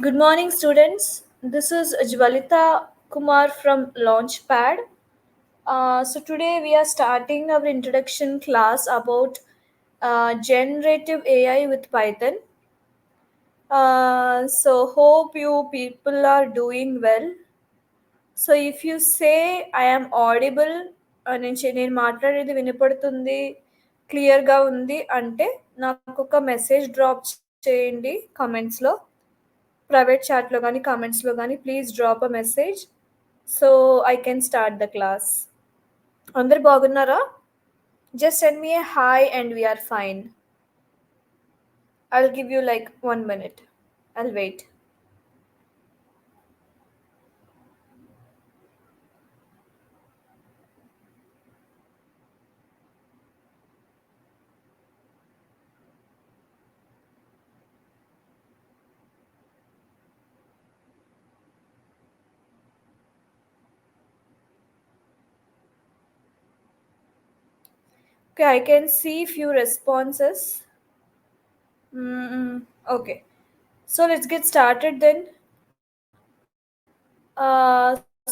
Good morning, students. This is Jwalita Kumar from Launchpad. So today we are starting our introduction class about generative AI with Python. So hope you people are doing well. So if you say I am audible, నేను మాట్లాడేది వినపడుతుంది, క్లియర్గా ఉంది అంటే నాకు ఒక message drop చేయండి కమెంట్స్లో. ప్రైవేట్ చాట్లో కానీ కామెంట్స్లో కానీ please drop a message so I can start the class. అందరు బాగున్నారా? Just send me a hi and we are fine. I'll give you like 1 minute. I'll wait. Okay, I can see few responses. Okay, so let's get started then.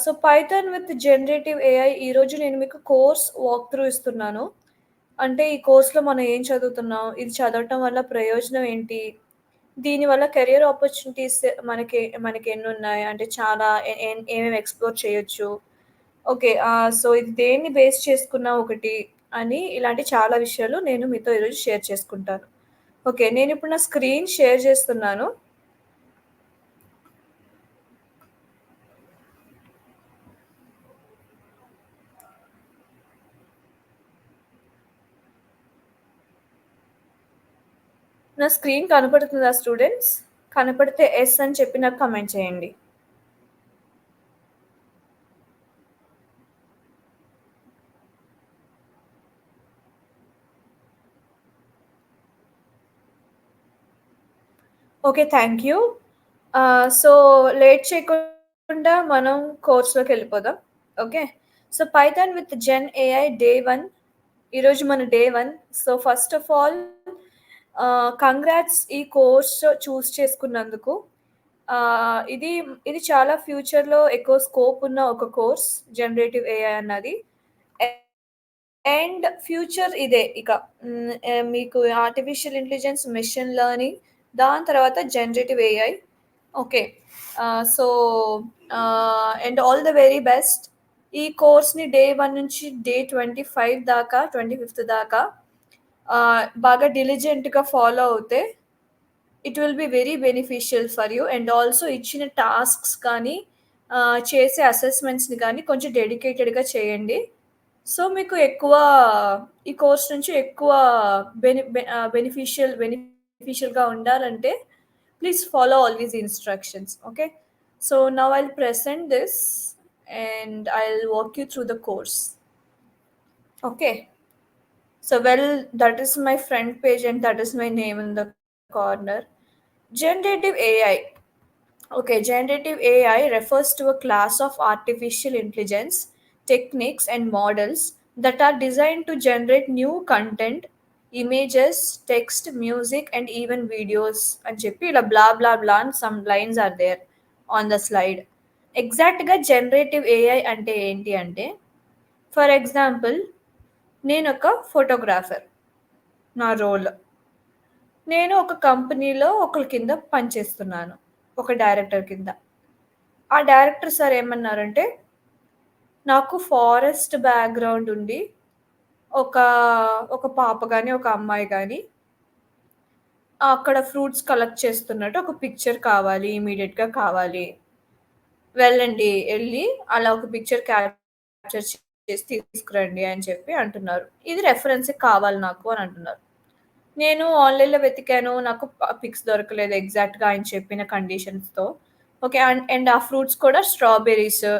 So Python with generative AI ఈరోజు నేను మీకు course walk through ఇస్తున్నాను. అంటే ఈ కోర్స్లో మనం ఏం చదువుతున్నాం, ఇది చదవటం వల్ల ప్రయోజనం ఏంటి, దీనివల్ల కెరియర్ ఆపర్చునిటీస్ మనకి మనకి ఎన్ని ఉన్నాయి అంటే చాలా ఏమేమి ఎక్స్ప్లోర్ చేయొచ్చు. ఓకే, సో ఇది దేన్ని బేస్ చేసుకున్న ఒకటి అని ఇలాంటి చాలా విషయాలు నేను మీతో ఈరోజు షేర్ చేసుకుంటాను. ఓకే, నేను ఇప్పుడు నా స్క్రీన్ షేర్ చేస్తున్నాను. నా స్క్రీన్ కనపడుతుందా స్టూడెంట్స్? కనపడితే ఎస్ అని చెప్పి నాకు కమెంట్ చేయండి. Okay, thank you. So late చేయకుండా మనం కోర్స్లోకి వెళ్ళిపోదాం. Okay, so Python with Gen AI day 1. ఈరోజు మన day 1. So first of all congrats ఈ కోర్స్ చూస్ చేసుకున్నందుకు. ఇది ఇది చాలా ఫ్యూచర్లో ఎక్కువ స్కోప్ ఉన్న ఒక కోర్స్ జనరేటివ్ ఏఐ అన్నది. అండ్ ఫ్యూచర్ ఇదే ఇక మీకు ఆర్టిఫిషియల్ ఇంటెలిజెన్స్, మెషిన్ లెర్నింగ్, దాని తర్వాత generative AI. Okay, so and all the very best. ఈ కోర్స్ని డే 1 నుంచి డే 25 దాకా 25th దాకా బాగా డిలిజెంట్గా ఫాలో అవుతే it will be very beneficial for you. And also ఇచ్చిన టాస్క్స్ కానీ చేసే అసెస్మెంట్స్ని కానీ కొంచెం డెడికేటెడ్గా చేయండి. సో మీకు ఎక్కువ ఈ కోర్స్ నుంచి ఎక్కువ బెనిఫిషియల్గా ఉండాలంటే please follow all these instructions. Okay, so now I'll present this and I'll walk you through the course. Okay, so well, that is my front page and that is my name in the corner. Generative AI. Okay, generative AI refers to a class of artificial intelligence techniques and models that are designed to generate new content, images, text, music, and even videos. And చెప్పి ఇలా blah blah blah and some lines are there on the slide. ఎగ్జాక్ట్గా generative AI అంటే ఏంటి అంటే, for example నేను ఒక photographer, నా role, నేను ఒక కంపెనీలో ఒకరి కింద పనిచేస్తున్నాను, ఒక డైరెక్టర్ కింద. ఆ డైరెక్టర్ సార్ ఏమన్నారంటే, నాకు ఫారెస్ట్ బ్యాక్గ్రౌండ్ ఉండి ఒక ఒక పాప కానీ ఒక అమ్మాయి కానీ అక్కడ ఫ్రూట్స్ కలెక్ట్ చేస్తున్నట్టు ఒక పిక్చర్ కావాలి, ఇమీడియట్గా కావాలి, వెళ్ళండి, వెళ్ళి అలా ఒక పిక్చర్ క్యాప్చర్ చేసి తీసుకురండి అని చెప్పి అంటున్నారు. ఇది రెఫరెన్స్ కావాలి నాకు అని అంటున్నారు. నేను ఆన్లైన్లో వెతికాను, నాకు పిక్స్ దొరకలేదు ఎగ్జాక్ట్గా ఆయన చెప్పిన కండిషన్స్తో. ఓకే, అండ్ ఆ ఫ్రూట్స్ కూడా స్ట్రాబెర్రీస్,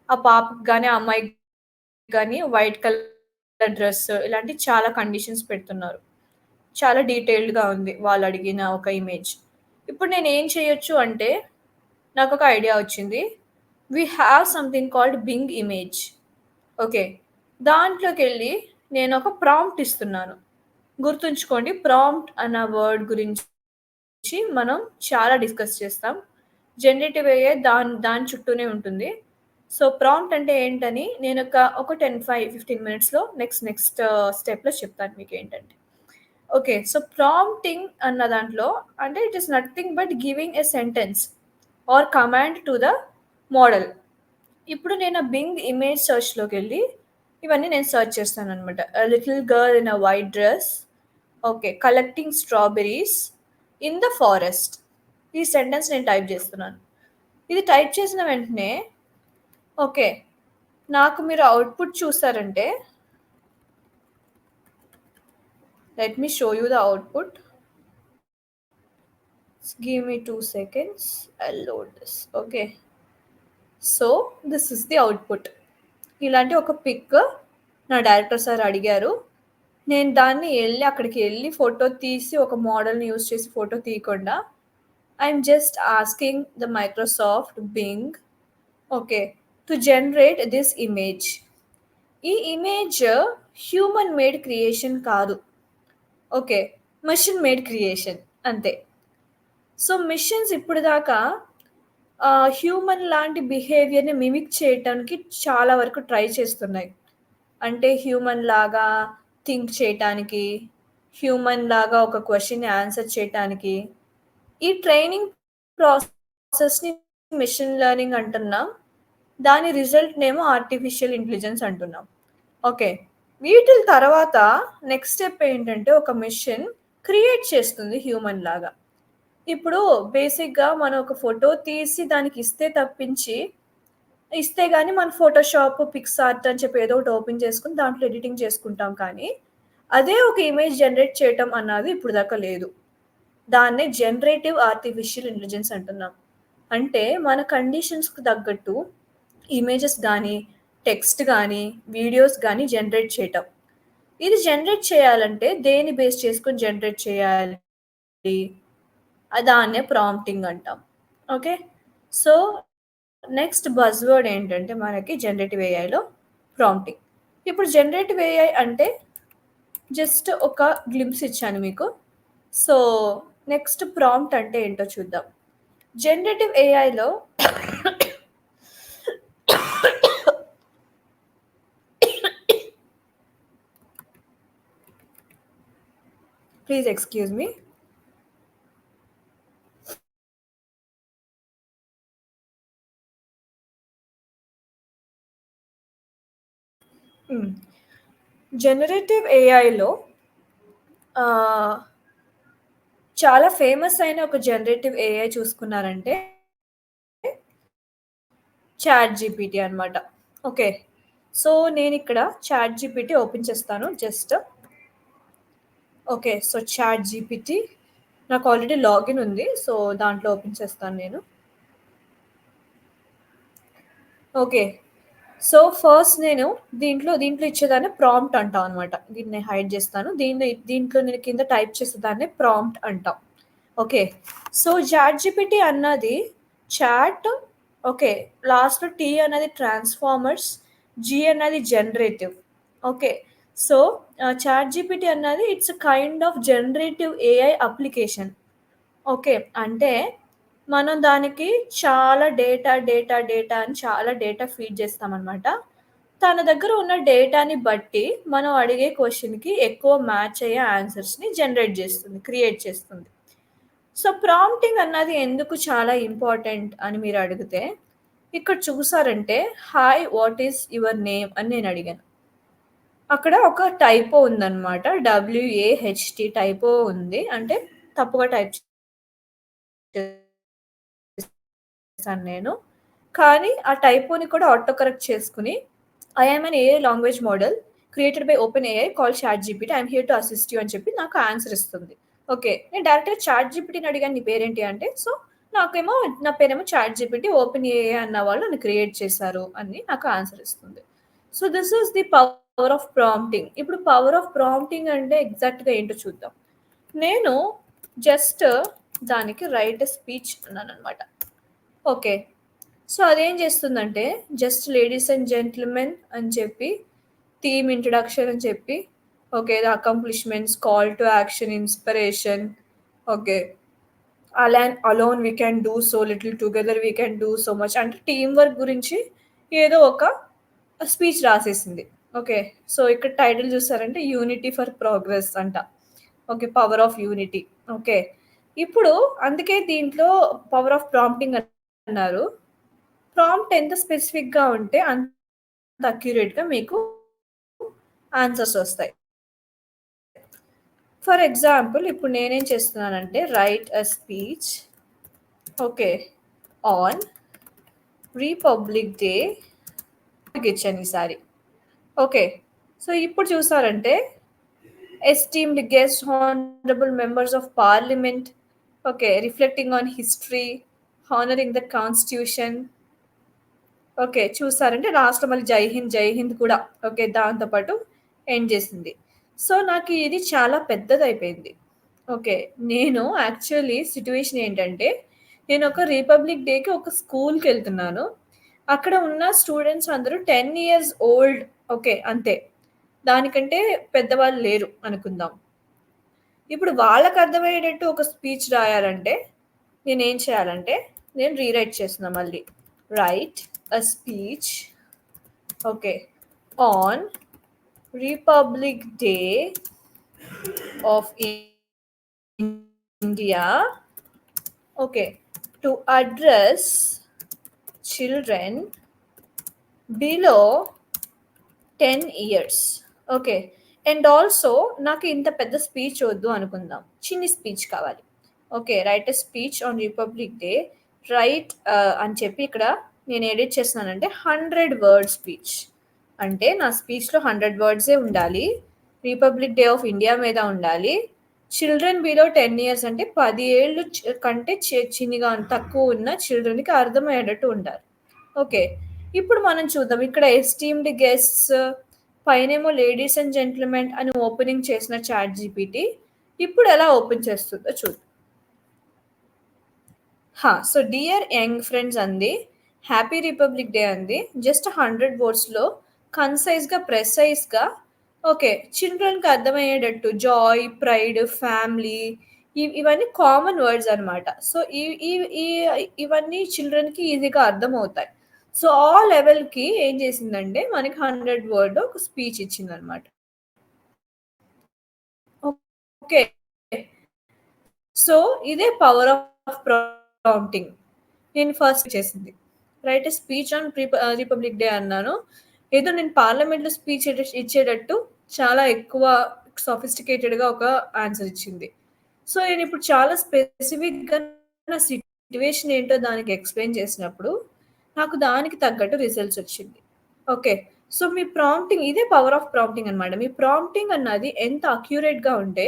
ఆ పాపకి కానీ ఆ అమ్మాయికి కానీ వైట్ కలర్ డ్రెస్, ఇలాంటి చాలా కండిషన్స్ పెడుతున్నారు. చాలా డీటెయిల్డ్గా ఉంది వాళ్ళు అడిగిన ఒక ఇమేజ్. ఇప్పుడు నేను ఏం చేయొచ్చు అంటే, నాకు ఒక ఐడియా వచ్చింది. We have something called Bing image. Okay, దాంట్లోకి వెళ్ళి నేను ఒక ప్రాంప్ట్ ఇస్తున్నాను. గుర్తుంచుకోండి, ప్రాంప్ట్ అన్న వర్డ్ గురించి మనం చాలా డిస్కస్ చేస్తాం. జనరేటివ్ ఏఐ దాని చుట్టూనే ఉంటుంది. సో, ప్రాంప్ట్ అంటే ఏంటని నేను ఒక 15 మినిట్స్‌లో నెక్స్ట్ స్టెప్‌లో చెప్తాను మీకేంటంటే. ఓకే. సో, ప్రాంప్టింగ్ అన్న దాంట్లో అంటే it is nothing but giving a sentence or command to the model. ఇప్పుడు నేను బింగ్ ఇమేజ్ సెర్చ్‌లోకెళ్ళి ఇవన్నీ నేను సెర్చ్ చేస్తాననమాట. 'A little girl in a white dress' okay. 'Collecting strawberries in the forest' ఈ సెంటెన్స్ నేను టైప్ చేస్తున్నాను. ఇది టైప్ చేసిన వెంటనే ఓకే. నాకు మీరు అవుట్‌పుట్ చూసారంటే let me show you the output. Give me 2 seconds. I'll load this. Okay. So, this is the output. ఇలాంటి ఒక పిక్ నా డైరెక్టర్ సార్ అడిగారు. నేను దాన్ని అక్కడికి ఎళ్లి ఫోటో తీసి ఒక మోడల్‌ని యూజ్ చేసి ఫోటో తీయకుండా I'm just asking the Microsoft Bing okay. To generate this image. ఈ ఇమేజ్ హ్యూమన్ మేడ్ క్రియేషన్ కాదు. ఓకే. మెషిన్ మేడ్ క్రియేషన్ అంతే. సో, మిషన్స్ ఇప్పటిదాకా హ్యూమన్ లాంటి బిహేవియర్‌ని మిమిక్ చేయటానికి చాలా వరకు ట్రై చేస్తున్నాయి. అంటే హ్యూమన్ లాగా థింక్ చేయటానికి, హ్యూమన్ లాగా ఒక క్వెషన్‌ని ఆన్సర్ చేయటానికి, ఈ ట్రైనింగ్ ప్రాసెస్‌ని మెషిన్ లెర్నింగ్ అంటున్నాం. దాని రిజల్ట్‌నేమో ఆర్టిఫిషియల్ ఇంటెలిజెన్స్ అంటున్నాం. ఓకే. వీటిల తర్వాత నెక్స్ట్ స్టెప్ ఏంటంటే ఒక మెషిన్ క్రియేట్ చేస్తుంది హ్యూమన్ లాగా. ఇప్పుడు బేసిక్‌గా మనం ఒక ఫోటో తీసి దానికిస్తే తప్పించి, ఇస్తే గాని మన ఫోటోషాప్, పిక్సార్ట్ అని చెప్పి ఏదో ఒకటి ఓపెన్ చేసుకొని దాంట్లో ఎడిటింగ్ చేసుకుంటాం కానీ, అదే ఒక ఇమేజ్ జనరేట్ చేయటం అన్నది ఇప్పుడు దాకా లేదు. దాన్నే జనరేటివ్ ఆర్టిఫిషియల్ ఇంటెలిజెన్స్ అంటున్నాం. అంటే మన కండిషన్స్‌కి తగ్గట్టు ఇమేజెస్ గానీ, టెక్స్ట్ గానీ, వీడియోస్ గానీ జనరేట్ చేయటం. ఇది జనరేట్ చేయాలంటే దేన్ని బేస్ చేసుకొని జనరేట్ చేయాలి? దాన్నే ప్రాంప్టింగ్ అంటాం. ఓకే. సో, నెక్స్ట్ బజ్‌వర్డ్ ఏంటంటే మనకి జనరేటివ్ ఏఐలో ప్రాంప్టింగ్. ఇప్పుడు జనరేటివ్ ఏఐ అంటే జస్ట్ ఒక గ్లింప్స్ ఇచ్చాను మీకు. సో, నెక్స్ట్ ప్రాంప్ట్ అంటే ఏంటో చూద్దాం. జనరేటివ్ ఏఐలో please excuse me. Hmm. Generative ఏఐలో ఆహ్, చాలా ఫేమస్ అయిన ఒక జనరేటివ్ ఏఐ చూసుకున్నారంటే చాట్ జీపీటీ అనమాట. ఓకే. సో, నేనిక్కడ చాట్ జీపీటీ ఓపెన్ చేస్తాను just. Okay. So, ChatGPT నాకు ఆల్రెడీ లాగిన్ ఉంది. సో, దాంట్లో ఓపెన్ చేస్తాను నేను. ఓకే. సో, ఫస్ట్ నేను దీంట్లో ఇచ్చేదాన్ని ప్రాంప్ట్ అంటాం అనమాట. దీన్ని నేను హైడ్ జేస్తాను. దీంట్లో నేను కింద టైప్ చేసేదాన్నే ప్రాంప్ట్ అంటాం. ఓకే. సో, చాట్ జీపీటీ అన్నది చాట్ ఓకే. లాస్ట్‌లో టీ అనేది ట్రాన్స్‌ఫార్మర్స్, జీ అన్నది generative. Okay. So, chat GPT అన్నది it's a kind of generative AI application. Okay. అంటే మనం దానికి చాలా డేటా అని చాలా డేటా ఫీడ్ చేస్తామనమాట. తన దగ్గర ఉన్న డేటాని బట్టి మనం అడిగే క్వెషన్‌కి ఎక్కువ మ్యాచ్ అయ్యే ఆన్సర్స్‌ని జనరేట్ జేస్తుంది. క్రియేట్ చేస్తుంది. సో, ప్రాంప్టింగ్ అన్నది ఎందుకు చాలా ఇంపార్టెంట్ అని మీరు అడిగితే, ఇక్కడ చూసారంటే, hi what is your name అని నేను అడిగాను. అక్కడ ఒక టైపో ఉందనమాట. డబ్ల్యూఏహెచ్‌టి టైపో ఉంది. అంటే తప్పుగా టైప్ చేశాను నేను. కానీ ఆ టైపోని కూడా ఆటో కరెక్ట్ చేసుకొని, I am an AI language model created by OpenAI called ChatGPT. I am here to assist you అని చెప్పి నాకు ఆన్సర్ ఇస్తుంది. ఓకే. నేను డైరెక్ట్‌గా చాట్ జీపీటీని అడిగాను నీ పేరేంటి అంటే, సో, నాకేమో నా పేరేమో చాట్ జీపీటీ ఓపెన్ ఏఐ అన్న వాళ్ళు నన్ను క్రియేట్ చేశారు అని నాకు ఆన్సర్ ఇస్తుంది. So, this is the power of prompting. ఇప్పుడు పవర్ ఆఫ్ ప్రాంప్టింగ్ అంటే ఎగ్జాక్ట్‌గా ఏంటో చూద్దాం. నేను జస్ట్ దానికి రైట్ ఎ స్పీచ్ అన్నాననమాట. ఓకే. సో, అదేం చేస్తుందంటే, జస్ట్ లేడీస్ అండ్ జెంటిల్‌మెన్ అని చెప్పి, థీమ్ ఇంట్రడక్షన్ అని చెప్పి, okay. The accomplishments, call to action, inspiration okay. Alone we can do so little, together we can do so much అంటే team work గురించి ఏదో ఒక స్పీచ్ రాసేసింది. ఓకే. సో, ఇక్కడ title చూసారంటే 'యూనిటీ ఫర్ ప్రోగ్రెస్' అంట. Okay. 'Power of unity.' Okay. ఇప్పుడు అందుకే దీంట్లో పవర్ ఆఫ్ ప్రాంప్టింగ్ అన్నారు. ప్రాంప్ట్ ఎంత స్పెసిఫిక్‌గా ఉంటే అంత అక్యురేట్‌గా మీకు ఆన్సర్స్ వస్తాయి. ఫర్ ఎగ్జాంపుల్ ఇప్పుడు నేనేం చేస్తున్నానంటే right a speech okay on republic day ఇచ్చాను ఈసారి. ఓకే. సో, ఇప్పుడు చూసారంటే esteemed guest, honourable members of parliament, okay, reflecting on history, honouring the constitution. Okay. చూసారంటే లాస్ట్‌లో మళ్ళీ జై హింద్, జై హింద్ కూడా ఓకే. దాంతో పాటు ఎండ్ చేసింది. సో, నాకు ఇది చాలా పెద్దదయిపోయింది. ఓకే. నేను యాక్చువల్లీ సిట్యుయేషన్ ఏంటంటే, నేనొక రిపబ్లిక్ డేకి ఒక స్కూల్‌కెళ్తున్నాను. అక్కడ ఉన్న స్టూడెంట్స్ అందరూ 10 ఇయర్స్ ఓల్డ్ ఓకే. అంతే. దానికంటే పెద్దవాళ్ళు లేరు అనుకుందాం. ఇప్పుడు వాళ్ళకర్థమయ్యేటట్టు ఒక స్పీచ్ రాయాలంటే, నేనేం చేయాలంటే, నేను రీరైట్ చేస్తున్నా మళ్ళీ. Right a speech okay. On republic day of India okay. To address children below 10 years. Okay. And also నాకు ఇంత పెద్ద స్పీచ్ వద్దు అనుకుందాం. చిన్ని స్పీచ్ కావాలి. Okay. Right a speech on republic day. Right అని చెప్పి ఇక్కడ నేను ఎడిట్ చేస్తున్నానంటే 100 వర్డ్ స్పీచ్. అంటే నా స్పీచ్‌లో 100 వర్డ్సే ఉండాలి. రిపబ్లిక్ డే ఆఫ్ ఇండియా మీద ఉండాలి. చిల్డ్రన్ బిలో 10 ఇయర్స్ అంటే 10 ఏళ్ళు కంటే చిన్నగా తక్కువ ఉన్న చిల్డ్రన్‌కి అర్థమయ్యేటట్టు ఉండాలి. ఓకే. ఇప్పుడు మనం చూద్దాం. ఇక్కడ ఎస్టీమ్డ్ గెస్ట్స్ పైనేమో లేడీస్ అండ్ జెంటిల్‌మెన్ అని ఓపెనింగ్ చేసిన చాట్‌జీపీటీ ఇప్పుడు ఎలా ఓపెన్ చేస్తుందో చూద్దాం. సో డియర్ యంగ్ ఫ్రెండ్స్ అంది. హ్యాపీ రిపబ్లిక్ డే అంది. జస్ట్ 100 వర్డ్స్‌లో కన్సైజ్‌గా, ప్రెసైజ్‌గా ఓకే. చిల్డ్రన్‌కి అర్థమయ్యేటట్టు జాయ్, ప్రైడ్, ఫ్యామిలీ ఇవన్నీ కామన్ వర్డ్స్ అనమాట. సో, ఈ ఈ ఈ ఇవన్నీ చిల్డ్రన్‌కి ఈజీగా అర్థమవుతాయి. సో, ఆ లెవెల్‌కి ఏం చేసిందంటే మనకి 100 వర్డ్ ఒక స్పీచ్ ఇచ్చిందనమాట. ఓకే. సో, ఇదే పవర్ ఆఫ్ ప్రాంప్టింగ్. నేను ఫస్ట్ చేసింది. Right a speech on republic day అన్నాను. ఏదో నేను పార్లమెంట్‌లో స్పీచ్ ఇచ్చేటట్టు చాలా ఎక్కువ సోఫిస్టికేటెడ్‌గా ఒక ఆన్సర్ ఇచ్చింది. సో, నేనిప్పుడు చాలా స్పెసిఫిక్‌గా నా సిట్యుయేషన్ ఏంటో దానికి ఎక్స్‌ప్లెయిన్ చేసినప్పుడు, నాకు దానికి తగ్గట్టు రిజల్ట్స్ వచ్చింది. ఓకే. సో, మీ ప్రాంప్టింగ్ ఇదే పవర్ ఆఫ్ ప్రాంప్టింగ్ అనమాట. మీ ప్రాంప్టింగ్ అన్నది ఎంత అక్యురేట్‌గా ఉంటే,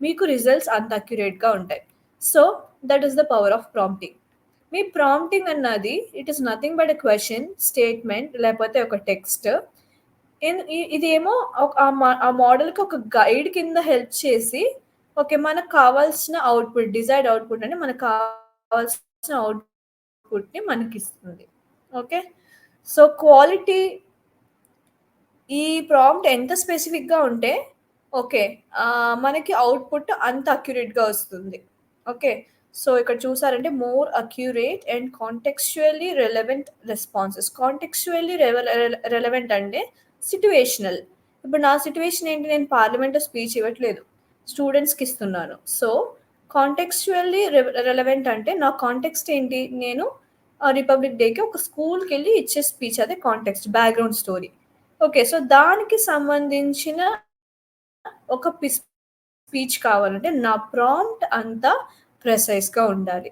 మీకు రిజల్ట్స్ అంత అక్యురేట్‌గా ఉంటాయి. So, that is the power of prompting. మీ ప్రాంప్టింగ్ అన్నది it is nothing but a question, statement లేపోతే ఒక టెక్స్ట్. ఇదేమో ఆ మోడల్‌కి ఒక గైడ్ కింద హెల్ప్ చేసి, ఓకే. మనకు కావాల్సిన అవుట్‌పుట్, డిజైర్డ్ అవుట్‌పుట్ అంటే మనకు కావాల్సిన అవుట్‌పుట్‌ని మనకిస్తుంది. ఓకే. సో, క్వాలిటీ ఈ ప్రాంప్ట్ ఎంత స్పెసిఫిక్‌గా ఉంటే ఓకే. మనకి అవుట్‌పుట్ అంత అక్యురేట్‌గా వస్తుంది. ఓకే. సో, ఇక్కడ చూసారంటే more accurate and contextually relevant responses. Contextually relevant అంటే సిట్యుయేషనల్. ఇప్పుడు నా సిట్యుయేషన్ ఏంటి? నేను పార్లమెంట్‌లో స్పీచ్ ఇవ్వట్లేదు. స్టూడెంట్స్‌కి ఇస్తున్నాను. సో, కాంటెక్స్చుయల్లీ రెలెవెంట్ అంటే నా కాంటెక్స్ట్ ఏంటి? నేను రిపబ్లిక్ డేకి ఒక స్కూల్‌కెళ్ళి ఇచ్చే స్పీచ్ అదే context, background story. Okay. So, దానికి సంబంధించిన ఒక స్పీచ్ కావాలంటే నా ప్రాంప్ట్ అంతా ప్రెసైజ్‌గా ఉండాలి.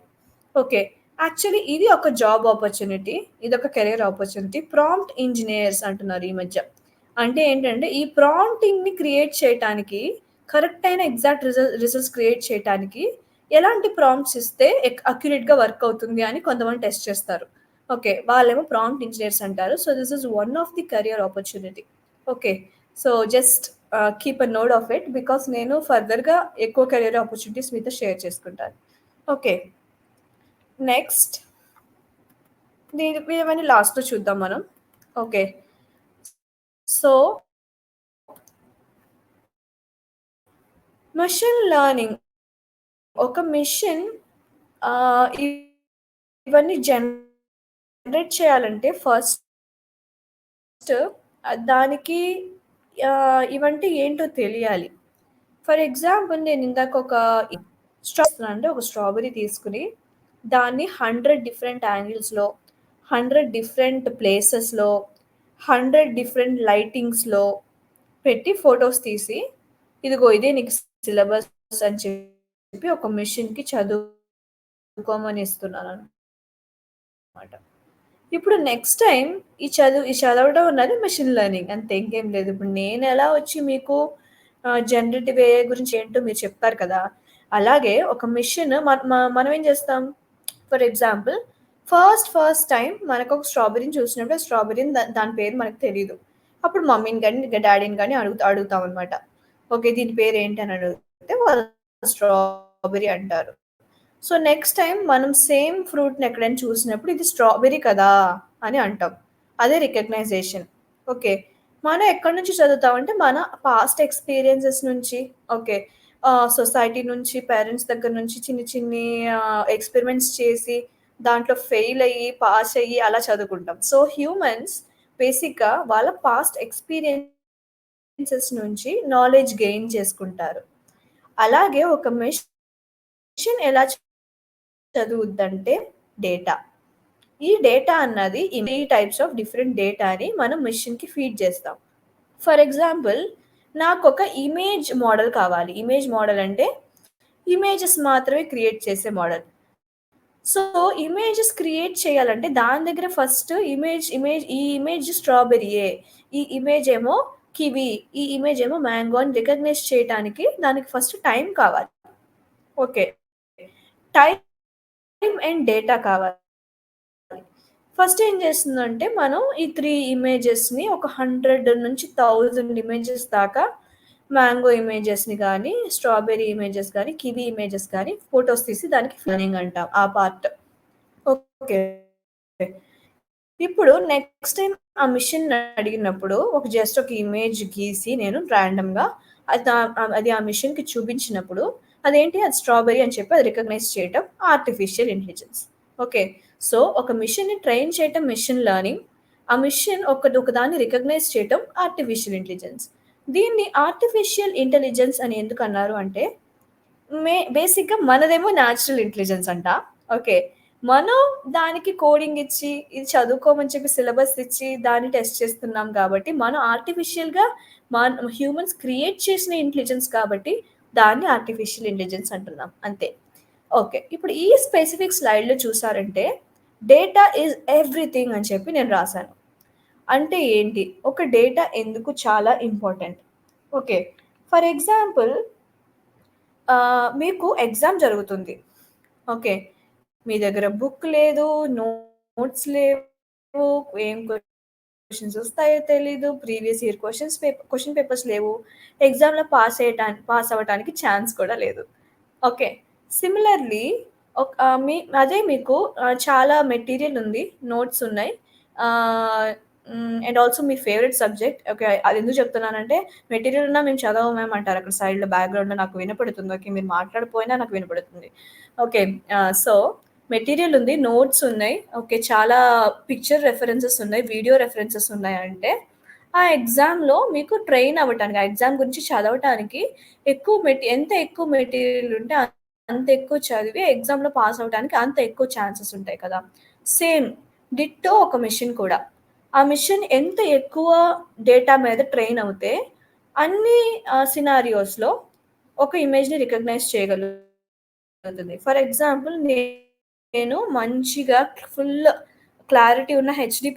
ఓకే. యాక్చువల్లీ ఇది ఒక జాబ్ ఆపర్చునిటీ. ఇదొక కెరియర్ ఆపర్చునిటీ. ప్రాంప్ట్ ఇంజినియర్స్ అంటున్నారు ఈ మధ్య. అంటే ఏంటంటే ఈ ప్రాంప్టింగ్‌ని క్రియేట్ చేయటానికి కరెక్ట్ అయిన ఎగ్జాక్ట్ రిజల్ట్స్ క్రియేట్ చేయటానికి ఎలాంటి ప్రాంప్ట్స్ ఇస్తే అక్యురేట్‌గా వర్క్ అవుతుంది అని కొంతమంది టెస్ట్ చేస్తారు. ఓకే. వాళ్ళేమో ప్రాంప్ట్ ఇంజినియర్స్ అంటారు. So, this is one of the career opportunity. Okay. So, just keep a note of it because నేను ఫర్దర్‌గా ఎక్కువ కెరియర్ ఆపర్చునిటీస్ మీతో షేర్ చేసుకుంటాను. ఓకే. నెక్స్ట్ ఇవన్నీ లాస్ట్‌లో చూద్దాం మనం. ఓకే. సో, మెషిన్ లెర్నింగ్ ఒక మెషిన్ ఇ ఇవన్నీ జనరేట్ చేయాలంటే ఫస్ట్ దానికి ఇవంటే ఏంటో తెలియాలి. ఫర్ ఎగ్జాంపుల్ నేనిందాక ఒక స్ట్రాబెర్రీ తీసుకొని, దాన్ని 100 డిఫరెంట్ యాంగిల్స్‌లో, 100 డిఫరెంట్ ప్లేసెస్‌లో, 100 డిఫరెంట్ లైటింగ్స్‌లో పెట్టి ఫోటోస్ తీసి, ఇదిగో ఇదే నీకు సిలబస్ అని చెప్పి ఒక మెషిన్‌కి చదువుకోమని ఇస్తున్నాననమాట. ఇప్పుడు నెక్స్ట్ టైమ్ ఈ చదవడం అన్నది మెషిన్ లెర్నింగ్ అంతే ఇంకేం లేదు. ఇప్పుడు నేనెలా వచ్చి మీకు జనరేటివ్ ఏఐ గురించి ఏంటో మీరు చెప్పారు కదా! అలాగే ఒక మెషిన్ మనం ఏం చేస్తాం? ఫర్ ఎగ్జాంపుల్ ఫస్ట్ టైమ్ మనకొక స్ట్రాబెర్రీని చూసినప్పుడు స్ట్రాబెర్రీని దాని పేరు మనకు తెలీదు. అప్పుడు మమ్మీని గాని, డ్యాడీని గాని అడుగుతామనమాట. ఓకే. దీని పేరేంటి అని అడిగితే వాళ్ళు స్ట్రాబెర్రీ అంటారు. సో, నెక్స్ట్ టైమ్ మనం సేమ్ ఫ్రూట్‌ని ఎక్కడైనా చూసినప్పుడు ఇది స్ట్రాబెర్రీ కదా! అని అంటాం. అదే రికగ్నైజేషన్. ఓకే. మనం ఎక్కడి నుంచి చదువుతామంటే మన పాస్ట్ ఎక్స్‌పీరియన్సెస్ నుంచి ఓకే. సొసైటీ నుంచి, పేరెంట్స్ దగ్గర నుంచి చిన్ని చిన్ని ఎక్స్‌పెరిమెంట్స్ చేసి దాంట్లో ఫెయిల్ అయ్యి, పాస్ అయ్యి అలా చదువుకుంటాం. సో, హ్యూమన్స్ బేసిక్‌గా వాళ్ళ పాస్ట్ ఎక్స్‌పీరియన్సెస్ నుంచి నాలెడ్జ్ గెయిన్ చేసుకుంటారు. అలాగే ఒక మెషిన్ ఎలా చదువుద్దంటే డేటా. ఈ డేటా అన్నది ఈ టైప్స్ ఆఫ్ డిఫరెంట్ డేటాని మనం మెషిన్‌కి ఫీడ్ చేస్తాం. ఫర్ ఎగ్జాంపుల్ నాకొక ఇమేజ్ మోడల్ కావాలి. ఇమేజ్ మోడల్ అంటే ఇమేజెస్ మాత్రమే క్రియేట్ చేసే మోడల్. సో, ఇమేజెస్ క్రియేట్ చేయాలంటే దాని దగ్గర ఫస్ట్ ఈ ఇమేజ్ స్ట్రాబెర్రీయే. ఈ ఇమేజ్ ఏమో కివి. ఈ ఇమేజ్ ఏమో మ్యాంగో అని రికగ్నైజ్ చేయటానికి దానికి ఫస్ట్ టైమ్ కావాలి. ఓకే. టైమ్ అండ్ డేటా కావాలి. ఫస్ట్ ఏం చేస్తుందంటే, మనం ఈ 3 ఇమేజెస్‌ని ఒక 100-1000 ఇమేజెస్ దాకా మ్యాంగో ఇమేజెస్‌ని గానీ, స్ట్రాబెర్రీ ఇమేజెస్ గానీ, కివి ఇమేజెస్ గానీ ఫోటోస్ తీసి దానికి ఫ్లనింగ్ అంటాం ఆ పార్ట్. ఓకే. ఇప్పుడు నెక్స్ట్ టైమ్ ఆ మిషన్‌ని అడిగినప్పుడు ఒక ఇమేజ్ గీసి నేను రాండమ్‌గా అది ఆ మిషన్‌కి చూపించినప్పుడు అది స్ట్రాబెర్రీ అని చెప్పి అది రికగ్నైజ్ చేయటం ఆర్టిఫిషియల్ ఇంటెలిజెన్స్. ఓకే. సో, ఒక మిషన్‌ని ట్రైన్ చేయటం మెషిన్ లెర్నింగ్. ఆ మిషన్ ఒకదాన్ని రికగ్నైజ్ చేయటం ఆర్టిఫిషియల్ ఇంటెలిజెన్స్. దీన్ని ఆర్టిఫిషియల్ ఇంటెలిజెన్స్ అని ఎందుకన్నారు అంటే బేసిక్‌గా మనదేమో న్యాచురల్ ఇంటెలిజెన్స్ అంట. ఓకే. మనం దానికి కోడింగ్ ఇచ్చి, ఇది చదువుకోమని చెప్పి సిలబస్ ఇచ్చి, దాన్ని టెస్ట్ చేస్తున్నాం కాబట్టి, మనం ఆర్టిఫిషియల్‌గా హ్యూమన్స్ క్రియేట్ చేసిన ఇంటెలిజెన్స్ కాబట్టి, దాన్ని ఆర్టిఫిషియల్ ఇంటెలిజెన్స్ అంటున్నాం. అంతే. ఓకే. ఇప్పుడు ఈ స్పెసిఫిక్ స్లైడ్‌లో చూసారంటే, డేటా ఈజ్ ఎవ్రీథింగ్ అని చెప్పి నేను రాసాను. అంటే ఏంటి? ఒక డేటా ఎందుకు చాలా ఇంపార్టెంట్? ఓకే. ఫర్ ఎగ్జాంపుల్ మీకు ఎగ్జామ్ జరుగుతుంది. ఓకే. మీ దగ్గర బుక్ లేదు, నోట్స్ లేవు, ఏం క్వెషన్స్ వస్తాయో తెలీదు, ప్రీవియస్ ఇయర్ క్వెషన్ పేపర్స్ లేవు. ఎగ్జామ్‌లో పాస్ అవ్వటానికి ఛాన్స్ కూడా లేదు. ఓకే. సిమిలర్‌లీ అదే మీకు చాలా మెటీరియల్ ఉంది. నోట్స్ ఉన్నాయి. And also me favourite subject. Okay. అదెందుకు చెప్తున్నానంటే మెటీరియల్ ఉన్నా మేము చదవము మ్యామ్ అంటారు. అక్కడ సైడ్‌లో బ్యాక్‌గ్రౌండ్‌లో నాకు వినపడుతుంది. ఓకే. మీరు మాట్లాడకపోయినా నాకు వినపడుతుంది. ఓకే. సో, మెటీరియల్ ఉంది. నోట్స్ ఉన్నాయి. ఓకే. చాలా పిక్చర్ రెఫరెన్సెస్ ఉన్నాయి. వీడియో రెఫరెన్సెస్ ఉన్నాయంటే, ఆ ఎగ్జామ్‌లో మీకు ట్రైన్ అవ్వటానికి, ఆ ఎగ్జామ్ గురించి చదవటానికి ఎంత ఎక్కువ మెటీరియల్ ఉంటే అంత ఎక్కువ చదివి ఎగ్జామ్‌లో పాస్ అవ్వటానికి అంత ఎక్కువ ఛాన్సెస్ ఉంటాయి కదా! సేమ్ డిట్టో ఒక మెషిన్ కూడా. ఆ మెషిన్ ఎంత ఎక్కువ డేటా మీద ట్రైన్ అవుతే అన్ని సినారియోస్‌లో ఒక ఇమేజ్‌ని రికగ్నైజ్ చేయగలుగుతుంది. ఫర్ ఎగ్జాంపుల్ నేను మంచిగా ఫుల్ క్లారిటీ ఉన్న హెచ్‌డీ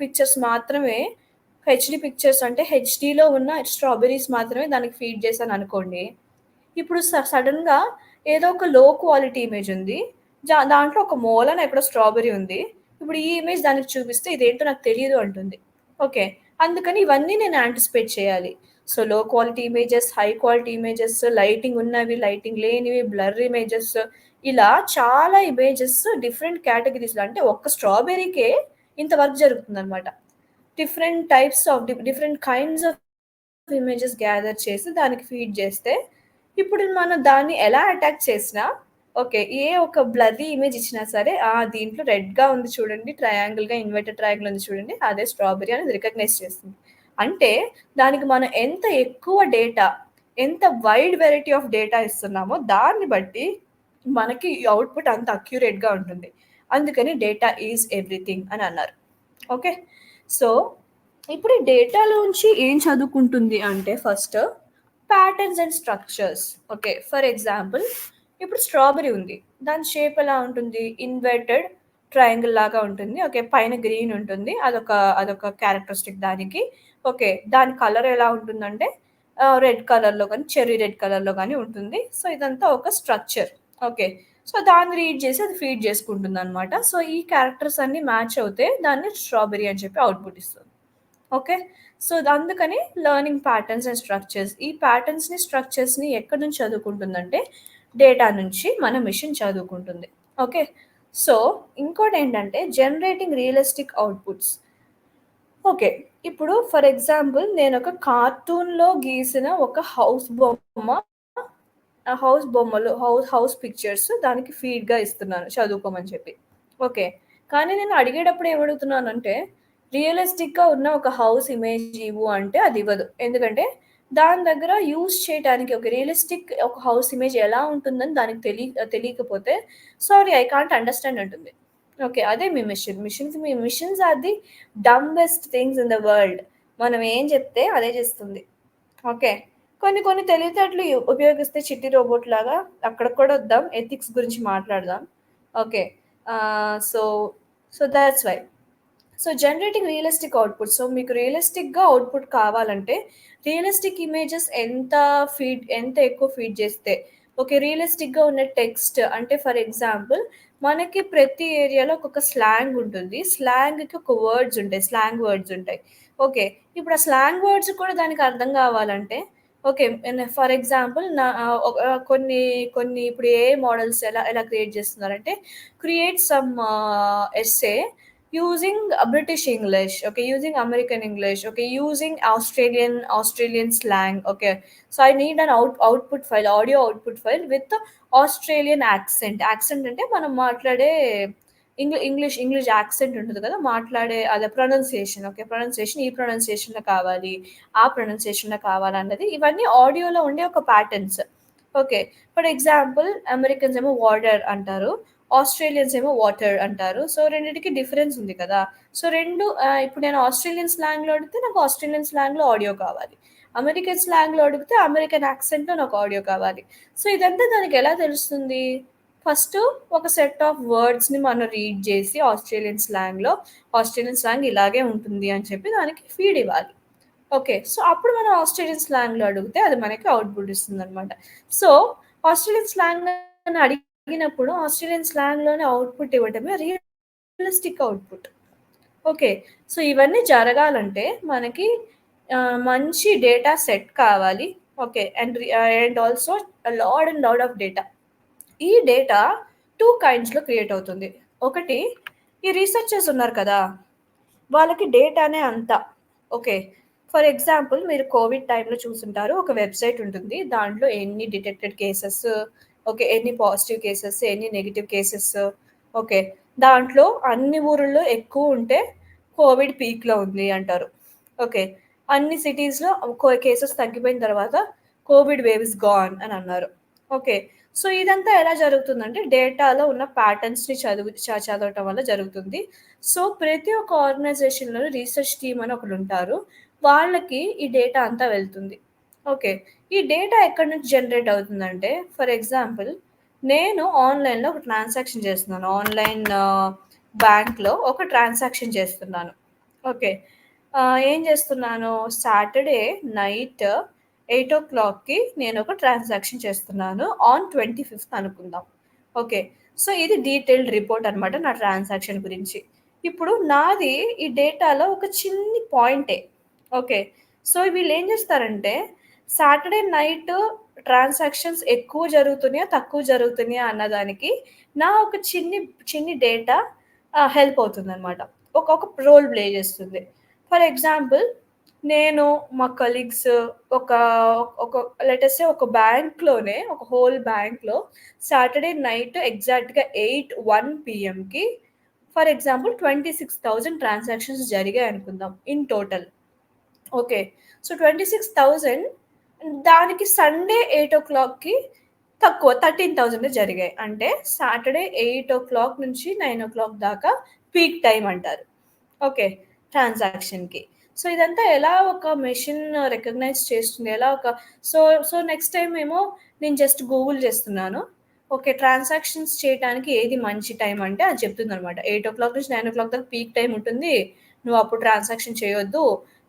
పిక్చర్స్ అంటే హెచ్‌డీలో ఉన్న స్ట్రాబెర్రీస్ మాత్రమే దానికి ఫీడ్ చేశాననుకోండి. ఇప్పుడు సడెన్‌గా ఏదో ఒక లో క్వాలిటీ ఇమేజ్ ఉంది. దాంట్లో ఒక మూలన ఎక్కడో స్ట్రాబెర్రీ ఉంది. ఇప్పుడు ఈ ఇమేజ్ దానికి చూపిస్తే ఇదేంటో నాకు తెలీదు అంటుంది. ఓకే. అందుకని ఇవన్నీ నేను యాంటిసిపేట్ చేయాలి. సో, లో quality images, high quality images, lighting ఉన్నవి, లైటింగ్ లేనివి, బ్లర్ ఇమేజెస్ ఇలా చాలా ఇమేజెస్ డిఫరెంట్ కేటగరీస్‌లో అంటే ఒక్క స్ట్రాబెర్రీకే ఇంత వర్క్ జరుగుతుందనమాట. Different kinds of images gather చేసి దానికి ఫీడ్ చేస్తే, ఇప్పుడు మనం దాన్ని ఎలా అటాక్ చేసినా ఓకే. ఏ ఒక బ్లర్రీ ఇమేజ్ ఇచ్చినా సరే, దీంట్లో రెడ్‌గా ఉంది చూడండి, ట్రయాంగిల్‌గా ఇన్వర్టెడ్ ట్రయాంగిల్ ఉంది చూడండి, అదే స్ట్రాబెర్రీ అనేది రికగ్నైజ్ చేస్తుంది. అంటే దానికి మనం ఎంత ఎక్కువ డేటా, ఎంత వైడ్ వెరైటీ ఆఫ్ డేటా ఇస్తున్నామో దాన్ని బట్టి మనకి ఈ ఔట్‌పుట్ అంత అక్యురేట్‌గా ఉంటుంది. అందుకని డేటా ఈజ్ ఎవ్రీథింగ్ అని అన్నారు. ఓకే. సో, ఇప్పుడు ఈ డేటాలోంచి ఏం చదువుకుంటుంది అంటే first patterns and structures. Okay. For example ఇప్పుడు స్ట్రాబెర్రీ ఉంది. దాని షేప్ ఎలా ఉంటుంది? ఇన్వర్టెడ్ ట్రయాంగిల్ లాగా ఉంటుంది. ఓకే. పైన గ్రీన్ ఉంటుంది. అదొక క్యారెక్టరిస్టిక్ దానికి. ఓకే. దాని కలర్ ఎలా ఉంటుందంటే రెడ్ కలర్‌లో గాని, చెర్రీ రెడ్ కలర్‌లో గాని ఉంటుంది. సో, ఇదంతా ఒక స్ట్రక్చర్. ఓకే. సో, దాన్ని రీడ్ చేసి అది ఫీడ్ చేసుకుంటుందనమాట. సో, ఈ క్యారెక్టర్స్ అన్నీ మ్యాచ్ అవుతే దాన్ని స్ట్రాబెర్రీ అని చెప్పి ఔట్‌పుట్ ఇస్తుంది. ఓకే. సో, అందుకని లెర్నింగ్ ప్యాటర్న్స్ అండ్ స్ట్రక్చర్స్. ఈ ప్యాటర్న్స్‌ని, స్ట్రక్చర్స్‌ని ఎక్కడి నుంచి చదువుకుంటుందంటే, డేటా నుంచి మన మెషిన్ చదువుకుంటుంది. ఓకే. సో, ఇంకోటేంటంటే జనరేటింగ్ రియలిస్టిక్ ఔట్‌పుట్స్. ఓకే. ఇప్పుడు ఫర్ ఎగ్జాంపుల్ నేనొక కార్టూన్‌లో గీసిన ఒక హౌస్ బొమ్మ, ఆ హౌస్ బొమ్మలు, హౌస్ పిక్చర్స్ దానికి ఫీడ్‌గా ఇస్తున్నాను చదువుకోమని చెప్పి. ఓకే. కానీ నేను అడిగేటప్పుడు ఏమడుగుతున్నానంటే, రియలిస్టిక్‌గా ఉన్న ఒక హౌస్ ఇమేజ్ ఇవ్వు అంటే అదివ్వదు. ఎందుకంటే దాని దగ్గర యూజ్ చేయటానికి ఒక రియలిస్టిక్ ఒక హౌస్ ఇమేజ్ ఎలా ఉంటుందని దానికి తెలియకపోతే సారీ ఐ కాంట్ అండర్‌స్టాండ్ అంటుంది. ఓకే. అదే మీ machine. Machines are the dumbest things in the world. మనం ఏం చెప్తే అదే చేస్తుంది. ఓకే. కొన్ని కొన్ని తెలివితేటలు ఉపయోగిస్తే చిట్టి రోబోట్‌లాగా అక్కడికి కూడా వద్దాం. ఎథిక్స్ గురించి మాట్లాడదాం. Okay. So, that's why. So, generating realistic output. So, మీకు రియలిస్టిక్‌గా ఔట్‌పుట్ కావాలంటే, రియలిస్టిక్ ఇమేజెస్ ఎంత ఎక్కువ ఫీడ్ చేస్తే, ఓకే. రియలిస్టిక్‌గా ఉన్న టెక్స్ట్ అంటే ఫర్ ఎగ్జాంపుల్ మనకి ప్రతి ఏరియాలో ఒక్కొక్క స్లాంగ్ ఉంటుంది. స్లాంగ్‌కి ఒక వర్డ్స్ ఉంటాయి. స్లాంగ్ వర్డ్స్ ఉంటాయి. ఓకే. ఇప్పుడు ఆ స్లాంగ్ వర్డ్స్ కూడా దానికి అర్థం కావాలంటే, ఓకే. ఫర్ ఎగ్జాంపుల్ కొన్ని కొన్ని ఇప్పుడు ఏఐ మోడల్స్ ఎలా ఎలా క్రియేట్ చేస్తున్నారంటే, create some essay using British English, okay, using American English, okay, using Australian slang, okay. So I need an output file, audio output file with the Australian accent. Accent అంటే మనం మాట్లాడే English accent ఉంటుంది కదా! మాట్లాడే అదే pronunciation, okay. Pronunciation ఈ ప్రొనౌన్సియేషన్‌లో కావాలి, ఆ ప్రొనౌన్సియేషన్‌లో కావాలన్నది ఇవన్నీ ఆడియోలో ఉండే ఒక patterns. Okay. For example Americans ఏమో వాటర్ అంటారు. ఆస్ట్రేలియన్స్ ఏమో వాటర్ అంటారు. సో, రెండిటికి డిఫరెన్స్ ఉంది కదా! సో, ఇప్పుడు నేను ఆస్ట్రేలియన్ స్లాంగ్‌లో అడిగితే నాకు ఆస్ట్రేలియన్ స్లాంగ్‌లో ఆడియో కావాలి. అమెరికన్ స్లాంగ్‌లో అడిగితే అమెరికన్ యాక్సెంట్‌లో నాకు ఆడియో కావాలి. సో, ఇదంతా దానికెలా తెలుస్తుంది? ఫస్టు ఒక సెట్ ఆఫ్ వర్డ్స్‌ని మనం రీడ్ జేసి ఆస్ట్రేలియన్ స్లాంగ్ ఇలాగే ఉంటుంది అని చెప్పి దానికి ఫీడ్ ఇవ్వాలి. ఓకే. సో, అప్పుడు మనం ఆస్ట్రేలియన్ స్లాంగ్‌లో అడిగితే అది మనకి అవుట్‌పుట్ ఇస్తుందనమాట. సో, ఆస్ట్రేలియన్ స్లాంగ్ అని అడిగినప్పుడు ఆస్ట్రేలియన్ స్లాంగ్‌లోనే అవుట్‌పుట్ ఇవ్వటమే రియలిస్టిక్ అవుట్‌పుట్. ఓకే. సో, ఇవన్నీ జరగాలంటే మనకి మంచి డేటా సెట్ కావాలి. Okay. And also lot of data. ఈ డేటా 2 కైండ్స్‌లో క్రియేట్ అవుతుంది. ఒకటి ఈ రీసెర్చర్స్ ఉన్నారు కదా! వాళ్ళకి డేటానే అంతా. ఓకే. ఫర్ ఎగ్జాంపుల్ మీరు కోవిడ్ టైమ్‌లో చూసుంటారు. ఒక వెబ్‌సైట్ ఉంటుంది. దాంట్లో ఎన్ని డిటెక్టెడ్ కేసెస్, ఓకే. ఎన్ని పాజిటివ్ కేసెస్, ఎన్ని నెగెటివ్ కేసెస్, ఓకే. దాంట్లో అన్ని ఊరుల్లో ఎక్కువుంటే కోవిడ్ పీక్‌లో ఉంది అంటారు. ఓకే. అన్ని సిటీస్‌లో కేసెస్ తగ్గిపోయిన తర్వాత కోవిడ్ వేవ్ ఈస్ గాన్ అని అన్నారు. ఓకే. సో, ఇదంతా ఎలా జరుగుతుందంటే డేటాలో ఉన్న ప్యాటర్న్స్‌ని చదవటం వల్ల జరుగుతుంది. సో, ప్రతి ఒక్క ఆర్గనైజేషన్‌లోను రీసెర్చ్ టీమ్ అని ఒకలుంటారు. వాళ్ళకి ఈ డేటా అంతా వెళ్తుంది. ఓకే. ఈ డేటా ఎక్కడి నుంచి జనరేట్ అవుతుందంటే, ఫర్ ఎగ్జాంపుల్ నేను ఆన్‌లైన్‌లో ఒక ట్రాన్సాక్షన్ చేస్తున్నాను. ఆన్‌లైన్ బ్యాంక్‌లో ఒక ట్రాన్సాక్షన్ చేస్తున్నాను. ఓకే. ఏం చేస్తున్నాను, సాటర్‌డే నైట్ 8:00కి నేనొక ట్రాన్సాక్షన్ చేస్తున్నాను. ఆన్ 25థ్ అనుకుందాం. ఓకే. సో, ఇది డీటెయిల్డ్ రిపోర్ట్ అనమాట నా ట్రాన్సాక్షన్ గురించి. ఇప్పుడు నాది ఈ డేటాలో ఒక చిన్ని పాయింటే. ఓకే. సో, వీళ్ళేం జేస్తారంటే, సాటర్‌డే నైట్ ట్రాన్సాక్షన్స్ ఎక్కువ జరుగుతున్నాయా? తక్కువ జరుగుతున్నాయా? అన్నదానికి నా ఒక చిన్ని డేటా హెల్ప్ అవుతుందనమాట. ఒక ఒక రోల్ ప్లే జేస్తుంది. ఫర్ ఎగ్జాంపుల్ నేను, మా కలీగ్స్ ఒక ఒక లెట్ అస్ సే ఒక బ్యాంక్‌లోనే ఒక హోల్ బ్యాంక్‌లో సాటర్‌డే నైట్ ఎగ్జాక్ట్‌గా 1 పీఎంకి ఫర్ ఎగ్జాంపుల్ 26,000 ట్రాన్సాక్షన్స్ జరిగాయనుకుందాం ఇన్ టోటల్. ఓకే. సో, 26,000 దానికి సండే 8:00కి తక్కువ 13,000 జరిగాయి. అంటే సాటర్‌డే 8:00 నుంచి 9:00 దాకా పీక్ టైమ్ అంటారు. ఓకే. ట్రాన్సాక్షన్‌కి. సో, ఇదంతా ఎలా ఒక మెషిన్ రికగ్నైజ్ చేస్తుంది? ఎలా ఒక సో, సో, నెక్స్ట్ టైమ్ ఏమో నేను జస్ట్ గూగుల్ చేస్తున్నాను. ఓకే. ట్రాన్సాక్షన్స్ చేయటానికి ఏది మంచి టైమ్ అంటే అది చెప్తుందనమాట. 8:00 నుంచి 9:00 దాకా పీక్ టైమ్ ఉంటుంది. నువ్వు అప్పుడు ట్రాన్సాక్షన్ చేయొద్దు.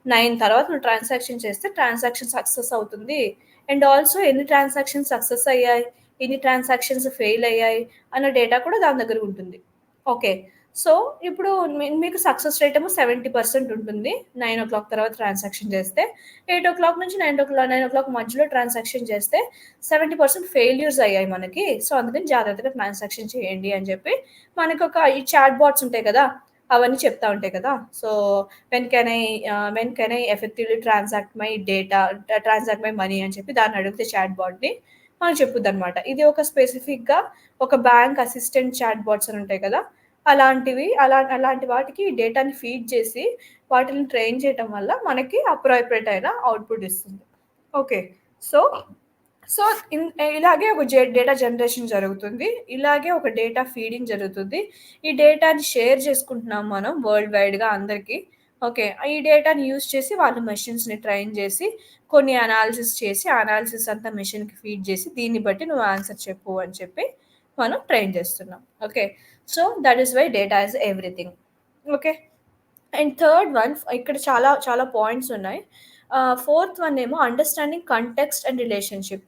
9 తర్వాత నువ్వు ట్రాన్సాక్షన్ చేస్తే ట్రాన్సాక్షన్ సక్సెస్ అవుతుంది. అండ్ ఆల్సో ఎన్ని ట్రాన్సాక్షన్స్ సక్సెస్ అయ్యాయి, ఎన్ని ట్రాన్సాక్షన్స్ ఫెయిల్ అయ్యాయి అన్న డేటా కూడా దాని దగ్గర ఉంటుంది. ఓకే. సో, ఇప్పుడు మీకు సక్సెస్ రేట్ ఏమో 70% ఉంటుంది. 9:00 తర్వాత ట్రాన్సాక్షన్ చేస్తే. 8:00 నుంచి 9:00 మధ్యలో ట్రాన్సాక్షన్ చేస్తే 70% ఫెయిల్యూర్స్ అయ్యాయి మనకి. సో, అందుకని జాగ్రత్తగా ట్రాన్సాక్షన్ చేయండి అని చెప్పి మనకొక ఈ చాట్ బాట్స్ ఉంటాయి కదా! అవన్నీ చెప్తా ఉంటాయి కదా! So, when can I effectively transact my money అని చెప్పి దాన్ని అడిగితే చాట్ బాట్‌ని మనకు చెప్పుద్దనమాట. ఇది ఒక స్పెసిఫిక్‌గా ఒక బ్యాంక్ అసిస్టెంట్ చాట్ బాట్స్ అని ఉంటాయి కదా! అలాంటి వాటికి డేటాని ఫీడ్ చేసి వాటిని ట్రైన్ చేయటం వల్ల మనకి అప్రాప్రియేట్ అయిన అవుట్‌పుట్ ఇస్తుంది. ఓకే. సో, సో, ఇలాగే ఒక డేటా జనరేషన్ జరుగుతుంది. ఇలాగే ఒక డేటా ఫీడింగ్ జరుగుతుంది. ఈ డేటాని షేర్ చేసుకుంటున్నాం మనం వరల్డ్ వైడ్‌గా అందరికి. ఓకే. ఈ డేటాని యూజ్ చేసి వాళ్ళు మెషిన్స్‌ని ట్రైన్ చేసి కొన్ని అనాలిసిస్ చేసి, ఆ అనాలిసిస్ అంతా మెషిన్‌కి ఫీడ్ చేసి దీన్ని బట్టి నువ్వు ఆన్సర్ చెప్పు అని చెప్పి మనం ట్రైన్ చేస్తున్నాం. Okay. So, that is why data is everything. Okay. And third one ఇక్కడ చాలా చాలా పాయింట్స్ ఉన్నాయి. ఫోర్త్ వన్ ఏమో అండర్‌స్టాండింగ్ కాంటెక్స్ట్ అండ్ రిలేషన్‌షిప్.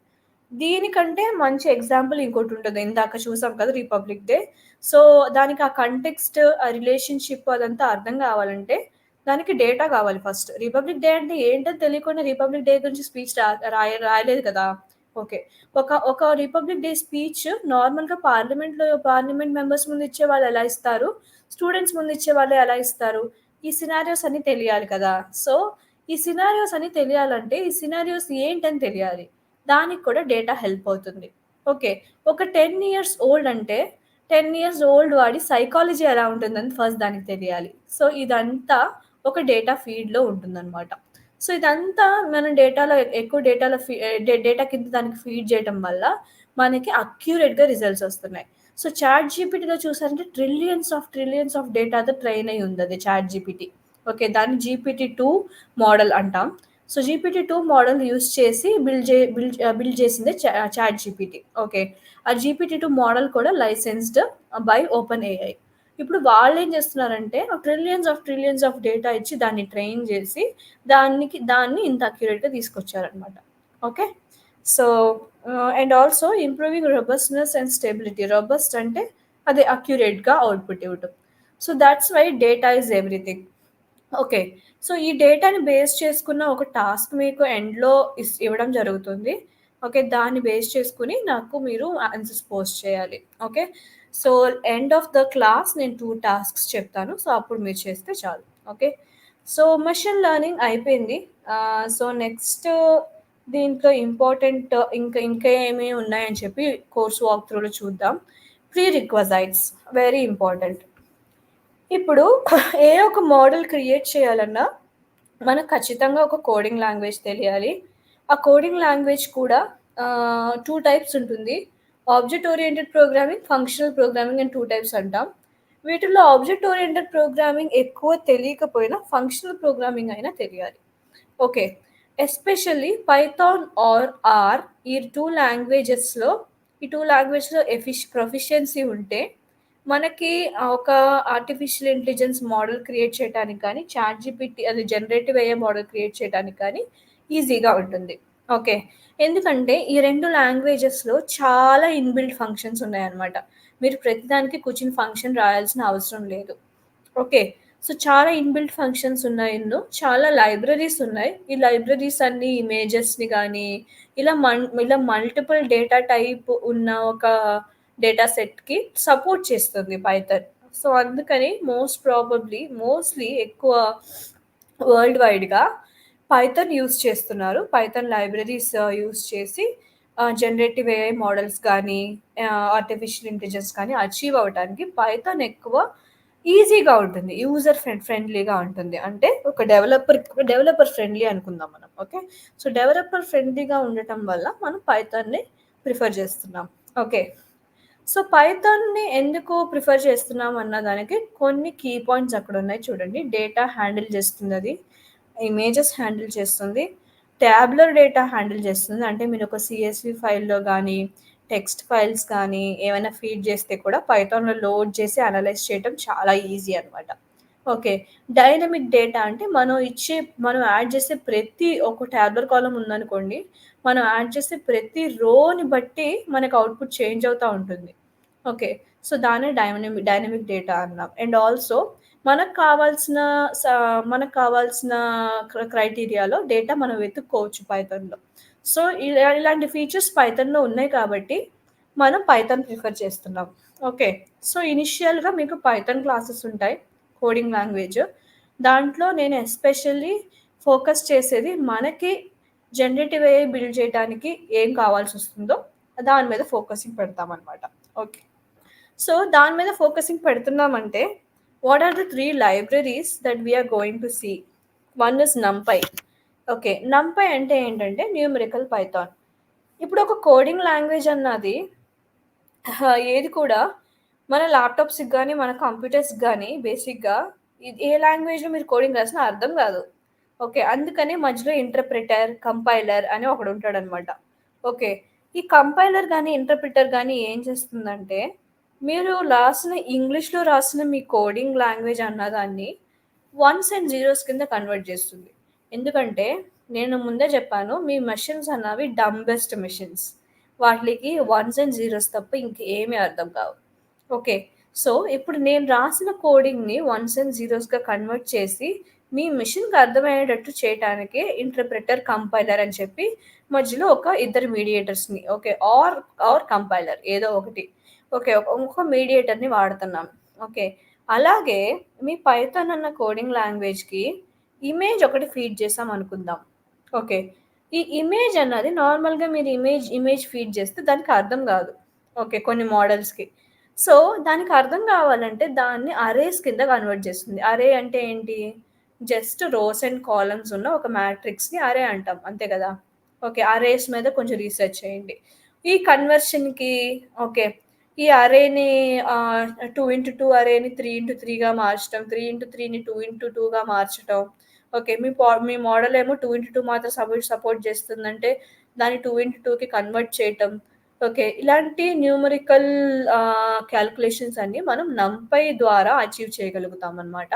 దీనికంటే మంచి ఎగ్జాంపుల్ ఇంకోటుంటది. ఇందాక చూసాం కదా! Republic day. సో, దానికి ఆ కాంటెక్స్ట్, ఆ రిలేషన్‌షిప్ అదంతా అర్థం గావాలంటే దానికి డేటా గావాలి ఫస్ట్. రిపబ్లిక్ డే అంటే ఏంటో తెలియకుండా రిపబ్లిక్ డే గురించి స్పీచ్ రాయలేదు కదా! ఓకే. ఒక రిపబ్లిక్ డే స్పీచ్ నార్మల్‌గా పార్లమెంట్ మెంబర్స్ ముందు ఇచ్చేవాళ్ళు ఎలా ఇస్తారు? స్టూడెంట్స్ ముందు ఇచ్చేవాళ్ళు ఎలా ఇస్తారు? ఈ సినారియోస్ అన్నీ తెలియాలి కదా! సో, ఈ సినారియోస్ అన్నీ తెలియాలంటే, ఈ సినారియోస్ ఏంటని తెలియాలి. దానికి కూడా డేటా హెల్ప్ అవుతుంది. ఓకే. ఒక 10 ఇయర్స్ ఓల్డ్ అంటే, 10 ఇయర్స్ ఓల్డ్ వాడి సైకాలజీ ఎలా ఉంటుందని ఫస్ట్ దానికి తెలియాలి. సో, ఇదంతా ఒక డేటా ఫీడ్‌లో ఉంటుందనమాట. సో, ఇదంతా మనం డేటాలో ఎక్కువ డేటాలో ఫీ డేటా కింద దానికి ఫీడ్ చేయటం వల్ల మనకి అక్యురేట్‌గా రిజల్ట్స్ వస్తున్నాయి. సో, చాట్ జీపీటీలో చూసారంటే ట్రిలియన్స్ ఆఫ్ డేటాతో ట్రైన్ అయ్యి ఉందది చాట్ జీపీటీ. ఓకే. దాన్ని జీపీటీ-2 మోడల్ అంటాం. సో, జీపీటీ-2 మోడల్ యూజ్ చేసి బిల్డ్ చేసిందే చాట్ జీపీటీ. ఓకే. ఆ జీపీటీ-2 మోడల్ కూడా లైసెన్స్‌డ్ బై ఓపెన్ ఏఐ. ఇప్పుడు వాళ్ళేం చేస్తున్నారంటే ట్రిలియన్స్ ఆఫ్ డేటా ఇచ్చి దాన్ని ట్రైన్ చేసి దాన్ని ఇంత అక్యురేట్‌గా తీసుకొచ్చారనమాట. Okay. So, and also improving robustness and stability. Robust అంటే అది అక్యురేట్‌గా అవుట్‌పుట్ ఇవ్వటం. So, that's why data is everything. Okay. So, ఈ డేటాని బేస్ చేసుకున్న ఒక టాస్క్ మీకు ఎండ్‌లో ఇవ్వడం జరుగుతుంది. ఓకే. దాన్ని బేస్ చేసుకొని నాకు మీరు ఆన్సర్స్ పోస్ట్ చేయాలి. Okay. So, end of the class నేను 2 టాస్క్స్ చెప్తాను. సో, అప్పుడు మీరు చేస్తే చాలు. ఓకే. సో, మెషిన్ లెర్నింగ్ అయిపోయింది. సో, నెక్స్ట్ దీంట్లో ఇంపార్టెంట్ ఇంకా ఏమి ఉన్నాయని చెప్పి కోర్స్ వాక్ త్రూలో చూద్దాం. Prerequisites very important. ఇప్పుడు ఏ ఒక మోడల్ క్రియేట్ చేయాలన్నా, మనకు ఖచ్చితంగా ఒక కోడింగ్ లాంగ్వేజ్ తెలియాలి. ఆ కోడింగ్ లాంగ్వేజ్ కూడా 2 టైప్స్ ఉంటుంది. Object oriented programming, functional programming అని 2 టైప్స్ అంటాం. వీటిల్లో ఆబ్జెక్ట్ ఓరియెంటెడ్ ప్రోగ్రామింగ్ ఎక్కువ తెలియకపోయినా, ఫంక్షనల్ ప్రోగ్రామింగ్ అయినా తెలియాలి. Okay. Especially Python or or ఈ 2 లాంగ్వేజెస్‌లో ఈ 2 లాంగ్వేజ్‌లో ప్రొఫిషియన్సీ ఉంటే మనకి ఒక ఆర్టిఫిషియల్ ఇంటెలిజెన్స్ మోడల్ క్రియేట్ చేయటానికి కానీ, చాట్‌జీపీటీ అది జనరేటివ్ ఏఐ మోడల్ క్రియేట్ చేయడానికి కానీ ఈజీగా ఉంటుంది. ఓకే. ఎందుకంటే ఈ 2 లాంగ్వేజెస్‌లో చాలా ఇన్‌బిల్ట్ ఫంక్షన్స్ ఉన్నాయన్నమాట. మీరు ప్రతిదానికి కూర్చొని ఫంక్షన్ రాయాల్సిన అవసరం లేదు. ఓకే. సో, చాలా ఇన్‌బిల్ట్ ఫంక్షన్స్ ఉన్నాయి ఇందులో. చాలా లైబ్రరీస్ ఉన్నాయి. ఈ లైబ్రరీస్ అన్నీ ఇమేజెస్‌ని గానీ, ఇలా మల్టిపుల్ డేటా టైప్ ఉన్న ఒక డేటా సెట్‌కి సపోర్ట్ చేస్తుంది పైథాన్. సో, అందుకని మోస్ట్‌లీ ఎక్కువ వరల్డ్ వైడ్‌గా పైథాన్ యూజ్ చేస్తున్నారు. పైథాన్ లైబ్రరీస్ యూజ్ చేసి జనరేటివ్ ఏఐ మోడల్స్ గానీ, ఆర్టిఫిషియల్ ఇంటెలిజెన్స్ కానీ అచీవ్ అవ్వటానికి పైథాన్ ఎక్కువ ఈజీగా ఉంటుంది. యూజర్ ఫ్రెండ్లీగా ఉంటుంది. అంటే ఒక డెవలపర్ ఫ్రెండ్లీ అనుకుందాం మనం. ఓకే. సో, డెవలపర్ ఫ్రెండ్లీగా ఉండటం వల్ల మనం పైథాన్‌ని ప్రిఫర్ చేస్తున్నాం. ఓకే. సో, పైథాన్‌ని ఎందుకు ప్రిఫర్ చేస్తున్నాం అన్న దానికి కొన్ని కీ పాయింట్స్ అక్కడున్నాయి చూడండి. డేటా హ్యాండిల్ చేస్తుందది. ఇమేజెస్ హ్యాండిల్ చేస్తుంది. ట్యాబ్యులర్ డేటా హ్యాండిల్ చేస్తుంది. అంటే మీరొక సీఎస్‌వి ఫైల్‌లో గానీ, టెక్స్ట్ ఫైల్స్ కానీ ఏమైనా ఫీడ్ చేస్తే కూడా పైథాన్‌లో లోడ్ చేసి అనలైజ్ చేయటం చాలా ఈజీ అనమాట. ఓకే. డైనమిక్ డేటా అంటే మనం యాడ్ చేసే ప్రతి ఒక ట్యాబ్యులర్ కాలమ్ ఉందనుకోండి. మనం యాడ్ చేసే ప్రతి రోని బట్టి మనకు అవుట్‌పుట్ చేంజ్ అవుతా ఉంటుంది. ఓకే. సో, దాన్నే డైనమిక్ డేటా అన్నాం. అండ్ ఆల్సో మనకు కావాల్సిన స మనకు కావాల్సిన క్రైటీరియాలో డేటా మనం వెతుక్కోవచ్చు పైథాన్‌లో. సో, ఇలాంటి ఫీచర్స్ పైథాన్‌లో ఉన్నాయి కాబట్టి, మనం పైథాన్ ప్రిఫర్ చేస్తున్నాం. ఓకే. సో, ఇనిషియల్‌గా మీకు పైథాన్ క్లాసెస్ ఉంటాయి. Coding language. దాంట్లో నేను ఎస్పెషల్లీ ఫోకస్ చేసేది మనకి జనరేటివ్ ఏఐ బిల్డ్ చేయటానికి ఏం కావాల్సొస్తుందో దాని మీద ఫోకసింగ్ పెడతామనమాట. ఓకే. సో, దాని మీద ఫోకసింగ్ పెడుతున్నామంటే, what are the 3 libraries that we are going to see? One is NumPy. Okay. NumPy అంటే ఏంటంటే న్యూమరికల్ పైథాన్. ఇప్పుడు ఒక కోడింగ్ లాంగ్వేజ్ అన్నది ఏది కూడా మన ల్యాప్‌టాప్స్‌కి గానీ, మన కంప్యూటర్స్‌కి గానీ బేసిక్‌గా ఇది ఏ లాంగ్వేజ్‌లో మీరు కోడింగ్ రాసినా అర్థం గాదు. ఓకే. అందుకనే మధ్యలో ఇంటర్ప్రిటర్, కంపైలర్ అని ఒకడుంటాడనమాట. ఓకే. ఈ కంపైలర్ గానీ, ఇంటర్ప్రిటర్ గానీ ఏం చేస్తుందంటే, మీరు ఇంగ్లీష్‌లో రాసిన మీ కోడింగ్ లాంగ్వేజ్ అన్నదాన్ని వన్స్ అండ్ జీరోస్ కింద కన్వర్ట్ జేస్తుంది. ఎందుకంటే, నేను ముందే జెప్పాను. మీ మెషిన్స్ అన్నవి డంబెస్ట్ మెషిన్స్. వాటిలికి వన్స్ అండ్ జీరోస్ తప్ప ఇంకేమి అర్థం కావు. ఓకే. సో, ఇప్పుడు నేను రాసిన కోడింగ్‌ని వన్స్ అండ్ జీరోస్‌గా కన్వర్ట్ చేసి, మీ మెషిన్‌కి అర్థమయ్యేటట్టు చేయటానికే ఇంటర్ప్రిటర్, కంపైలర్ అని చెప్పి మధ్యలో ఒక ఇద్దరు మీడియేటర్స్‌ని ఓకే. ఆర్ కంపైలర్ ఏదో ఒకటి. ఓకే. ఒక మీడియేటర్‌ని వాడుతున్నాం. ఓకే. అలాగే మీ పైథాన్ అన్న కోడింగ్ లాంగ్వేజ్‌కి ఇమేజ్ ఒకటి ఫీడ్ చేసాం అనుకుందాం. ఓకే. ఈ ఇమేజ్ అన్నది నార్మల్‌గా మీరు ఇమేజ్ ఫీడ్ చేస్తే దానికి అర్థం గాదు. ఓకే. కొన్ని మోడల్స్‌కి. సో, దానికి అర్థం గావాలంటే దాన్ని అరేస్ కింద కన్వర్ట్ చేస్తుంది. అరే అంటే ఏంటి? జస్ట్ రోస్ అండ్ కాలమ్స్ ఉన్న ఒక మ్యాట్రిక్స్‌ని అరే అంటాం. అంతే గదా! ఓకే. అరేస్ మీద కొంచెం రీసెర్చ్ చేయండి. ఈ కన్వర్షన్‌కి ఓకే. ఈ అరేని 2 అరేని 3 మార్చటం, 3 2 మార్చటం. ఓకే. మీ మోడల్ ఏమో 2 మాత్రం సపోర్ట్ చేస్తుందంటే, దాన్ని 2కి కన్వర్ట్ చేయటం. ఓకే. ఇలాంటి న్యూమరికల్ కాలిక్యులేషన్స్ అన్నీ మనం నంపై ద్వారా అచీవ్ చేయగలుగుతామనమాట.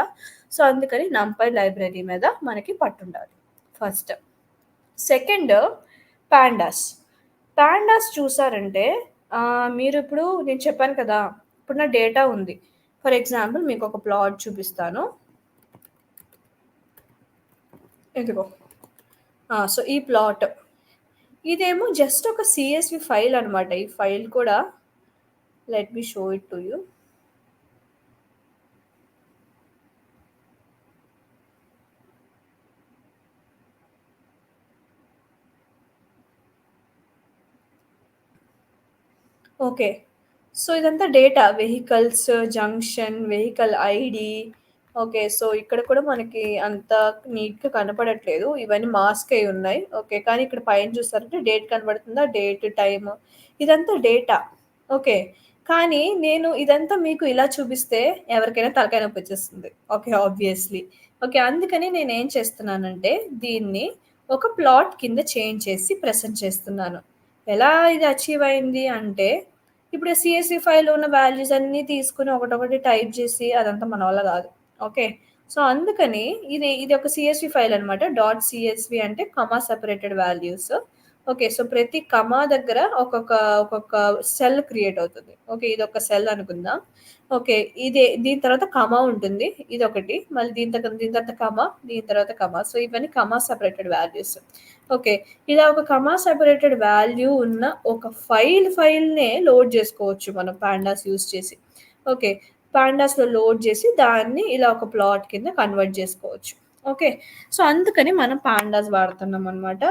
సో, అందుకని నంపై లైబ్రరీ మీద మనకి పట్టుండాలి. ఫస్ట్. Second pandas. పాండాస్ చూసారంటే మీరిప్పుడు నేను చెప్పాను కదా! ఇప్పుడు నా డేటా ఉంది. ఫర్ ఎగ్జాంపుల్ మీకొక ప్లాట్ చూపిస్తాను. ఇదిగో. సో, ఈ ప్లాట్. ఇదేమో జస్ట్ ఒక సీఎస్‌వి ఫైల్ అనమాట. ఈ ఫైల్ కూడా let me show it to you. Okay. So, ఇదంతా data vehicles, junction, vehicle ID. Okay. So, ఇక్కడ కూడా మనకి అంత నీట్‌గా కనపడట్లేదు. ఇవన్నీ మాస్క్ అయ్యి ఉన్నాయి. ఓకే. కానీ ఇక్కడ పైన చూసారంటే డేట్ కనబడుతుందా? డేట్, టైమ్ ఇదంతా డేటా. ఓకే. కానీ నేను ఇదంతా మీకు ఇలా చూపిస్తే ఎవరికైనా తలకాయ నొప్పొచ్చేస్తుంది. ఓకే. ఆబ్వియస్‌లీ. ఓకే. అందుకని నేనేం చేస్తున్నానంటే దీన్ని ఒక ప్లాట్ కింద చేంజ్ చేసి ప్రెజెంట్ చేస్తున్నాను. ఎలా ఇది అచీవ్ అయింది అంటే ఇప్పుడు సీఎస్‌వి ఫైల్‌లో ఉన్న వాల్యూస్ అన్నీ తీసుకొని ఒకటొకటి టైప్ జేసి అదంతా మన వల్ల గాదు. ఓకే. సో, అందుకని ఇది ఒక సీఎస్‌వి ఫైల్ అనమాట. డాట్ సీఎస్‌వి అంటే కమా సెపరేటెడ్ వాల్యూస్. ఓకే. సో, ప్రతి కమా దగ్గర ఒక్కొక్క సెల్ క్రియేట్ అవుతుంది. ఓకే. ఇదొక సెల్ అనుకుందాం. ఓకే. దీని తర్వాత కమా ఉంటుంది. ఇదొకటి. మళ్ళీ దీని తర్వాత కమా, దీని తర్వాత కమా. సో, ఇవన్నీ కమా సెపరేటెడ్ వాల్యూస్. ఓకే. ఇలా ఒక కమా సెపరేటెడ్ వాల్యూ ఉన్న ఒక ఫైల్‌నే లోడ్ జేసుకోవచ్చు మనం పాండాస్ యూజ్ చేసి. ఓకే. పాండాస్‌లో లోడ్ జేసి దాన్ని ఇలా ఒక ప్లాట్ కింద కన్వర్ట్ జేసుకోవచ్చు. ఓకే. సో, అందుకని మనం పాండాస్ వాడుతున్నామనమాట.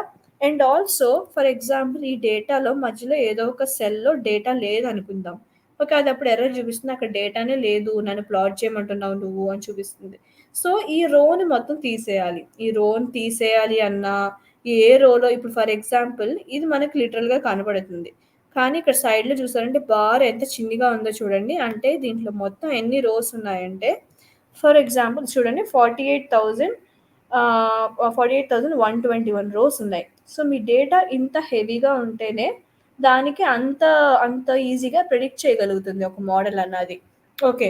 అండ్ ఆల్సో ఫర్ ఎగ్జాంపుల్ ఈ డేటాలో మధ్యలో ఏదో ఒక సెల్‌లో డేటా లేదనుకుందాం. ఓకే. అదప్పుడు ఎర్రర్ చూపిస్తుంది. అక్కడ డేటానే లేదు. నన్ను ప్లాట్ చేయమంటున్నావు నువ్వు అని చూపిస్తుంది. సో, ఈ రోని మొత్తం తీసేయాలి. ఈ రోని తీసేయాలి అన్నా, ఏ రోలో ఇప్పుడు ఫర్ ఎగ్జాంపుల్ ఇది మనకు లిటరల్‌గా కనపడుతుంది. కానీ ఇక్కడ సైడ్‌లో చూసారంటే బార్ ఎంత చిన్నగా ఉందో చూడండి. అంటే దీంట్లో మొత్తం ఎన్ని రోస్ ఉన్నాయంటే ఫర్ ఎగ్జాంపుల్ చూడండి 48,000 48,121 రోస్ ఉన్నాయి. సో, మీ డేటా ఇంత హెవీగా ఉంటేనే దానికి అంత ఈజీగా ప్రిడిక్ట్ చేయగలుగుతుంది ఒక మోడల్ అన్నది. ఓకే.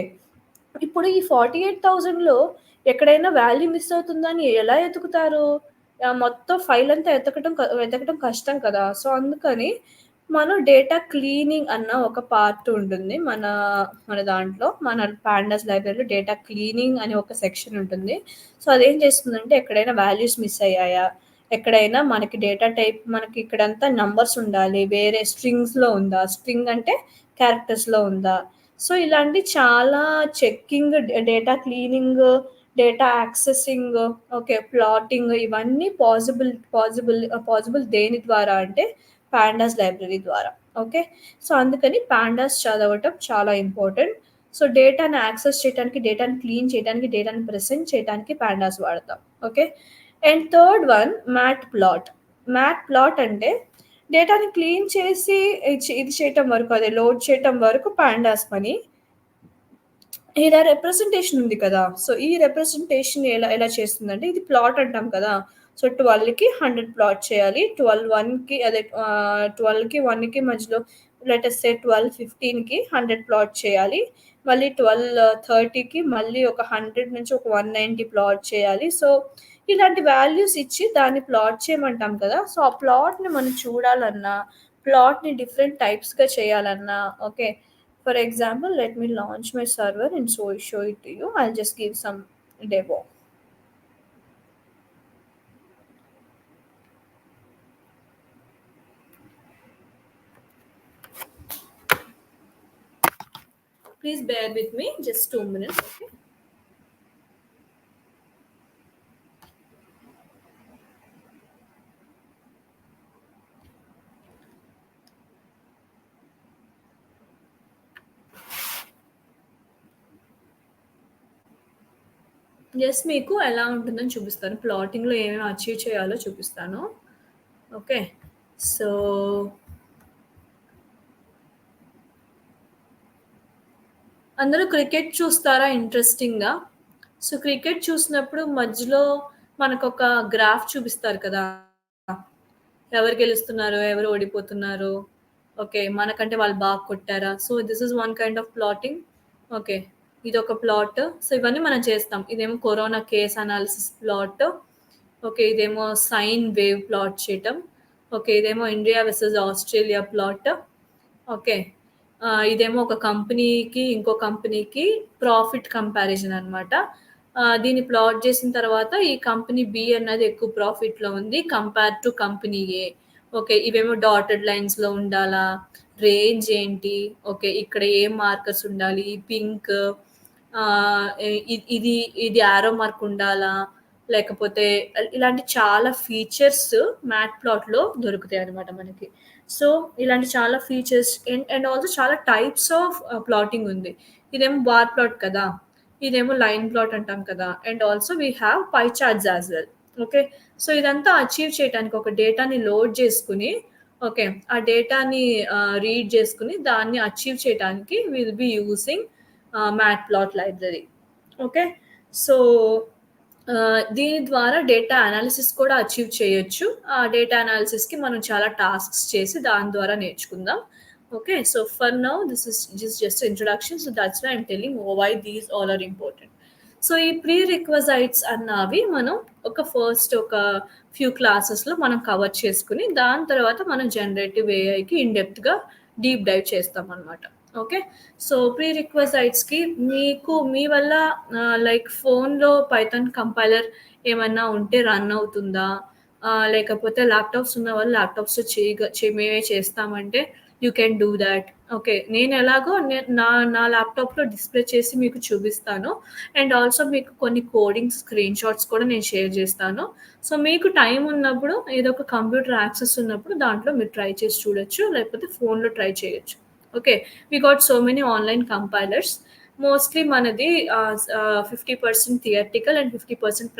ఇప్పుడు ఈ 48,000లో ఎక్కడైనా వాల్యూ మిస్ అవుతుందని ఎలా ఎతుకుతారు? మొత్తం ఫైల్ అంతా వెతకటం కష్టం కదా! సో, అందుకని మనం డేటా క్లీనింగ్ అన్న ఒక పార్ట్ ఉంటుంది. మన దాంట్లో మన పాండాస్ లైబ్రరీలో డేటా క్లీనింగ్ అనే ఒక సెక్షన్ ఉంటుంది. సో, అదేం చేస్తుందంటే ఎక్కడైనా వాల్యూస్ మిస్ అయ్యాయా? ఎక్కడైనా మనకి డేటా టైప్ మనకి ఇక్కడంతా నంబర్స్ ఉండాలి. వేరే స్ట్రింగ్స్‌లో ఉందా? స్ట్రింగ్ అంటే క్యారెక్టర్స్‌లో ఉందా? సో, ఇలాంటి చాలా checking, data cleaning, data accessing, okay. Plotting ఇవన్నీ పాజిబుల్ దేని ద్వారా అంటే పాండాస్ లైబ్రరీ ద్వారా. ఓకే. సో, అందుకని పాండాస్ చదవటం చాలా ఇంపార్టెంట్. సో, డేటాని యాక్సెస్ చేయటానికి, డేటాని క్లీన్ చేయటానికి, డేటాని ప్రెజెంట్ చేయటానికి పాండాస్ వాడతాం. Okay. And third one matplot. Matplot అంటే డేటాని క్లీన్ చేసి ఇది చేయటం వరకు, అదే లోడ్ చేయటం వరకు పాండాస్ పని. ఈడ రిప్రజెంటేషన్ ఉంది కదా! సో, ఈ రిప్రజెంటేషన్ ఎలా ఎలా చేస్తుందంటే ఇది ప్లాట్ అంటాం కదా! సో, 12కి 100 ప్లాట్ చేయాలి. 12కి 1కి మధ్యలో లెట్ అస్ సే 12:15కి 100 ప్లాట్ చేయాలి. మళ్ళీ 12:30కి మళ్ళీ ఒక 100 నుంచి ఒక 190 ప్లాట్ చేయాలి. సో, ఇలాంటి వాల్యూస్ ఇచ్చి దాన్ని ప్లాట్ చేయమంటాం కదా! సో, ఆ ప్లాట్‌ని మనం చూడాలన్నా, ప్లాట్‌ని డిఫరెంట్ టైప్స్‌గా చేయాలన్నా okay. For example, let me launch my server and show it to you. I'll just give some demo. Please bear with me just 2 minutes. Okay. Just మీకు ఎలా ఉంటుందని చూపిస్తాను. ప్లాటింగ్‌లో ఏమేమి అచీవ్ చేయాలో చూపిస్తాను. ఓకే. సో, అందరూ క్రికెట్ చూస్తారా ఇంట్రెస్టింగ్‌గా? సో, క్రికెట్ చూసినప్పుడు మధ్యలో మనకొక గ్రాఫ్ చూపిస్తారు కదా! ఎవరు గెలుస్తున్నారు? ఎవరు ఓడిపోతున్నారు? ఓకే. మనకంటే వాళ్ళు బాగా కొట్టారా? So, this is one kind of plotting. Okay. ఇదొక ప్లాట్. సో, ఇవన్నీ మనం చేస్తాం. ఇదేమో corona case analysis plot. Okay. ఇదేమో సైన్ వేవ్ ప్లాట్ చేయటం. ఓకే. ఇదేమో India versus Australia plot. Okay. ఇదేమో ఒక కంపెనీకి, ఇంకో కంపెనీకి ప్రాఫిట్ కంపారిజన్ అనమాట. దీన్ని ప్లాట్ చేసిన తర్వాత ఈ కంపెనీ బి అన్నది ఎక్కువ ప్రాఫిట్‌లో ఉంది compare to company A. Okay. ఇవేమో డాటెడ్ లైన్స్‌లో ఉండాలా? రేంజ్ ఏంటి? ఓకే. ఇక్కడ ఏం మార్కర్స్ ఉండాలి? పింక్ ఆహ్, ఇది ఇది యారో మార్క్ ఉండాలా? లేకపోతే ఇలాంటి చాలా ఫీచర్స్ మ్యాట్‌ప్లాట్‌లో దొరుకుతాయన్నమాట మనకి. సో, ఇలాంటి చాలా ఫీచర్స్ అండ్ ఆల్సో చాలా టైప్స్ ఆఫ్ ప్లాటింగ్ ఉంది. ఇదేమో బార్ ప్లాట్ కదా! ఇదేమో లైన్ ప్లాట్ అంటాం కదా! And also we have pie charts as well. Okay. So, ఇదంతా అచీవ్ చేయటానికి ఒక డేటాని లోడ్ చేసుకొని ఓకే. ఆ డేటాని రీడ్ చేసుకొని దాన్ని అచీవ్ చేయటానికి will be using matplot library. Okay. So, దీని ద్వారా డేటా అనాలిసిస్ కూడా అచీవ్ చేయొచ్చు. ఆ డేటా అనాలిసిస్‌కి మనం చాలా టాస్క్స్ చేసి దాని ద్వారా నేర్చుకుందాం. Okay. So, for now this is just introduction. So, that's why I am telling why these all are important. So, ఈ ప్రీ రిక్విజైట్స్ అన్నవి మనం ఒక ఫ్యూ క్లాసెస్‌లో మనం కవర్ చేసుకొని, దాని తర్వాత మనం జనరేటివ్ ఏఐకి ఇన్ డెప్త్‌గా డీప్ డైవ్ చేస్తామనమాట. ఓకే. సో, ప్రీ రిక్విజైట్స్‌కి మీకు మీ వల్ల లైక్ ఫోన్‌లో పైథాన్ కంపైలర్ ఏమన్నా ఉంటే రన్ అవుతుందా? లేకపోతే ల్యాప్‌టాప్స్ ఉన్న వాళ్ళు ల్యాప్‌టాప్స్‌లో మేమే చేస్తామంటే you can do that. Okay. నేను ఎలాగో నా నా ల్యాప్‌టాప్‌లో డిస్‌ప్లే చేసి మీకు చూపిస్తాను. అండ్ ఆల్సో మీకు కొన్ని కోడింగ్ స్క్రీన్ షాట్స్ కూడా నేను షేర్ చేస్తాను. సో, మీకు టైం ఉన్నప్పుడు ఏదో ఒక కంప్యూటర్ యాక్సెస్ ఉన్నప్పుడు దాంట్లో మీరు ట్రై చేసి చూడొచ్చు. లేకపోతే ఫోన్‌లో ట్రై చేయొచ్చు. Okay. We got so many online compilers. Mostly మనది 50% థియరిటికల్ అండ్ 50%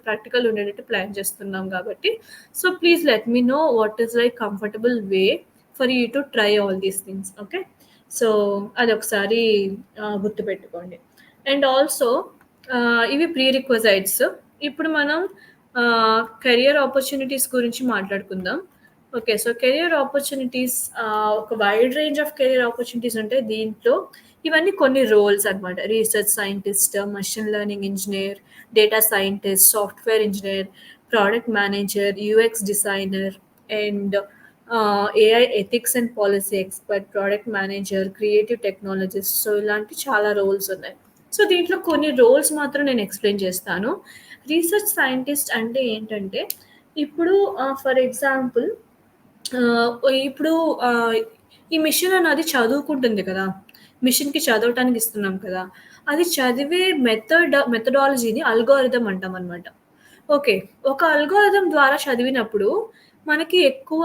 ప్రాక్టికల్ ఉండేటట్టు ప్లాన్ చేస్తున్నాం కాబట్టి, so please let me know what is like comfortable way for you to try all these things. Okay. So అదొకసారి గుర్తుపెట్టుకోండి. And also ఇవి prerequisites. ఇప్పుడు మనం career opportunities గురించి మాట్లాడుకుందాం. ఓకే. సో కెరియర్ ఆపర్చునిటీస్, ఒక wide range of career opportunities ఉంటాయి దీంట్లో. ఇవన్నీ కొన్ని రోల్స్ అన్నమాట. Research scientist, machine learning engineer, data scientist, software engineer, product manager, UX designer and AI ethics and policy expert, product manager, creative technologist. So ఇలాంటి చాలా roles ఉన్నాయి. So దీంట్లో కొన్ని రోల్స్ మాత్రం నేను ఎక్స్‌ప్లెయిన్ చేస్తాను. రీసెర్చ్ సైంటిస్ట్ అంటే ఏంటంటే, ఇప్పుడు ఫర్ ఎగ్జాంపుల్ ఆహ్, ఇప్పుడు ఆహ్, ఈ మిషన్ అన్నది చదువుకుంటుంది కదా! మిషన్‌కి చదవటానికి ఇస్తున్నాం కదా! అది చదివే మెథడాలజీని అల్గోరిథం అంటామనమాట. ఓకే. ఒక అల్గోరిథం ద్వారా చదివినప్పుడు మనకి ఎక్కువ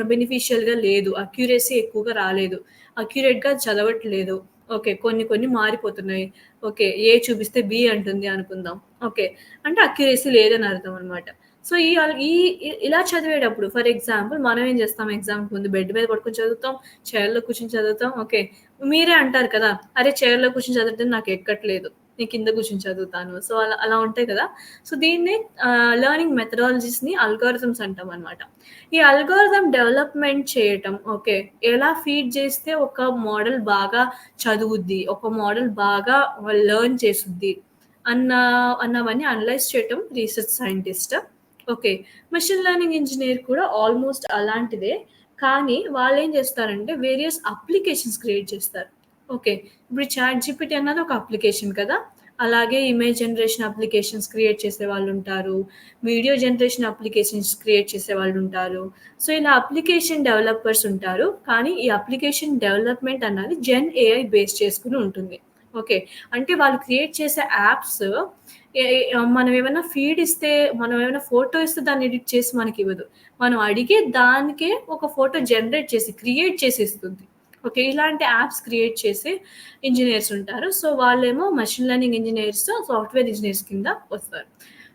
బెనిఫిషియల్‌గా లేదు. అక్యురసీ ఎక్కువగా రాలేదు. అక్యురేట్‌గా చదవట్లేదు. ఓకే. కొన్ని కొన్ని మారిపోతున్నాయి. ఓకే. ఏ చూపిస్తే బి అంటుంది అనుకుందాం. ఓకే. అంటే అక్యురసీ లేదని అర్థం అనమాట. సో, ఈ అల్ ఈ ఇ ఇలా చదివేటప్పుడు ఫర్ ఎగ్జాంపుల్ మనం ఏం చేస్తాం ఎగ్జామ్‌కి ముందు బెడ్ మీద పడుకొని చదువుతాం, చైర్‌లో కూర్చొని చదువుతాం. ఓకే. మీరే అంటారు కదా! "అరే! చైర్‌లో కూర్చొని చదవడం నాకు ఎక్కట్లేదు. నేను కింద కూర్చొని చదువుతాను." సో, అలా అలా ఉంటాయి కదా! సో, దీన్నే లెర్నింగ్ మెథడాలజీస్‌ని అల్గోరిథమ్స్ అంటామనమాట. ఈ అల్గోరిథం డెవలప్‌మెంట్ చేయటం, ఓకే. ఎలా ఫీడ్ చేస్తే ఒక మోడల్ బాగా చదువుద్ది, ఒక మోడల్ బాగా లెర్న్ చేసుద్ది అన్న అన్నవన్నీ అనలైజ్ చేయటం research scientist. Okay. Machine learning engineer కూడా ఆల్‌మోస్ట్ అలాంటిదే. కానీ వాళ్ళేం చేస్తారంటే వేరియస్ అప్లికేషన్స్ క్రియేట్ చేస్తారు. ఓకే. ఇప్పుడు చాట్ జీపీటీ అన్నది ఒక అప్లికేషన్ కదా! అలాగే ఇమేజ్ జనరేషన్ అప్లికేషన్స్ క్రియేట్ చేసేవాళ్ళుంటారు. వీడియో జనరేషన్ అప్లికేషన్స్ క్రియేట్ చేసేవాళ్ళుంటారు. సో, ఇలా అప్లికేషన్ డెవలపర్స్ ఉంటారు. కానీ ఈ అప్లికేషన్ డెవలప్‌మెంట్ అన్నది జెన్ ఏఐ బేస్ చేసుకొని ఉంటుంది. ఓకే. అంటే వాళ్ళు క్రియేట్ చేసే యాప్స్ మనం ఏమైనా ఫీడ్ ఇస్తే, మనం ఏమైనా ఫోటో ఇస్తే దాన్ని ఎడిట్ చేసి మనకివ్వదు. మనం అడిగే దానికే ఒక ఫోటో జనరేట్ చేసి, క్రియేట్ చేసి ఇస్తుంది. ఓకే. ఇలాంటి యాప్స్ క్రియేట్ చేసే ఇంజినీర్స్ ఉంటారు. సో, వాళ్ళేమో machine learning engineers, software engineers కింద వస్తారు.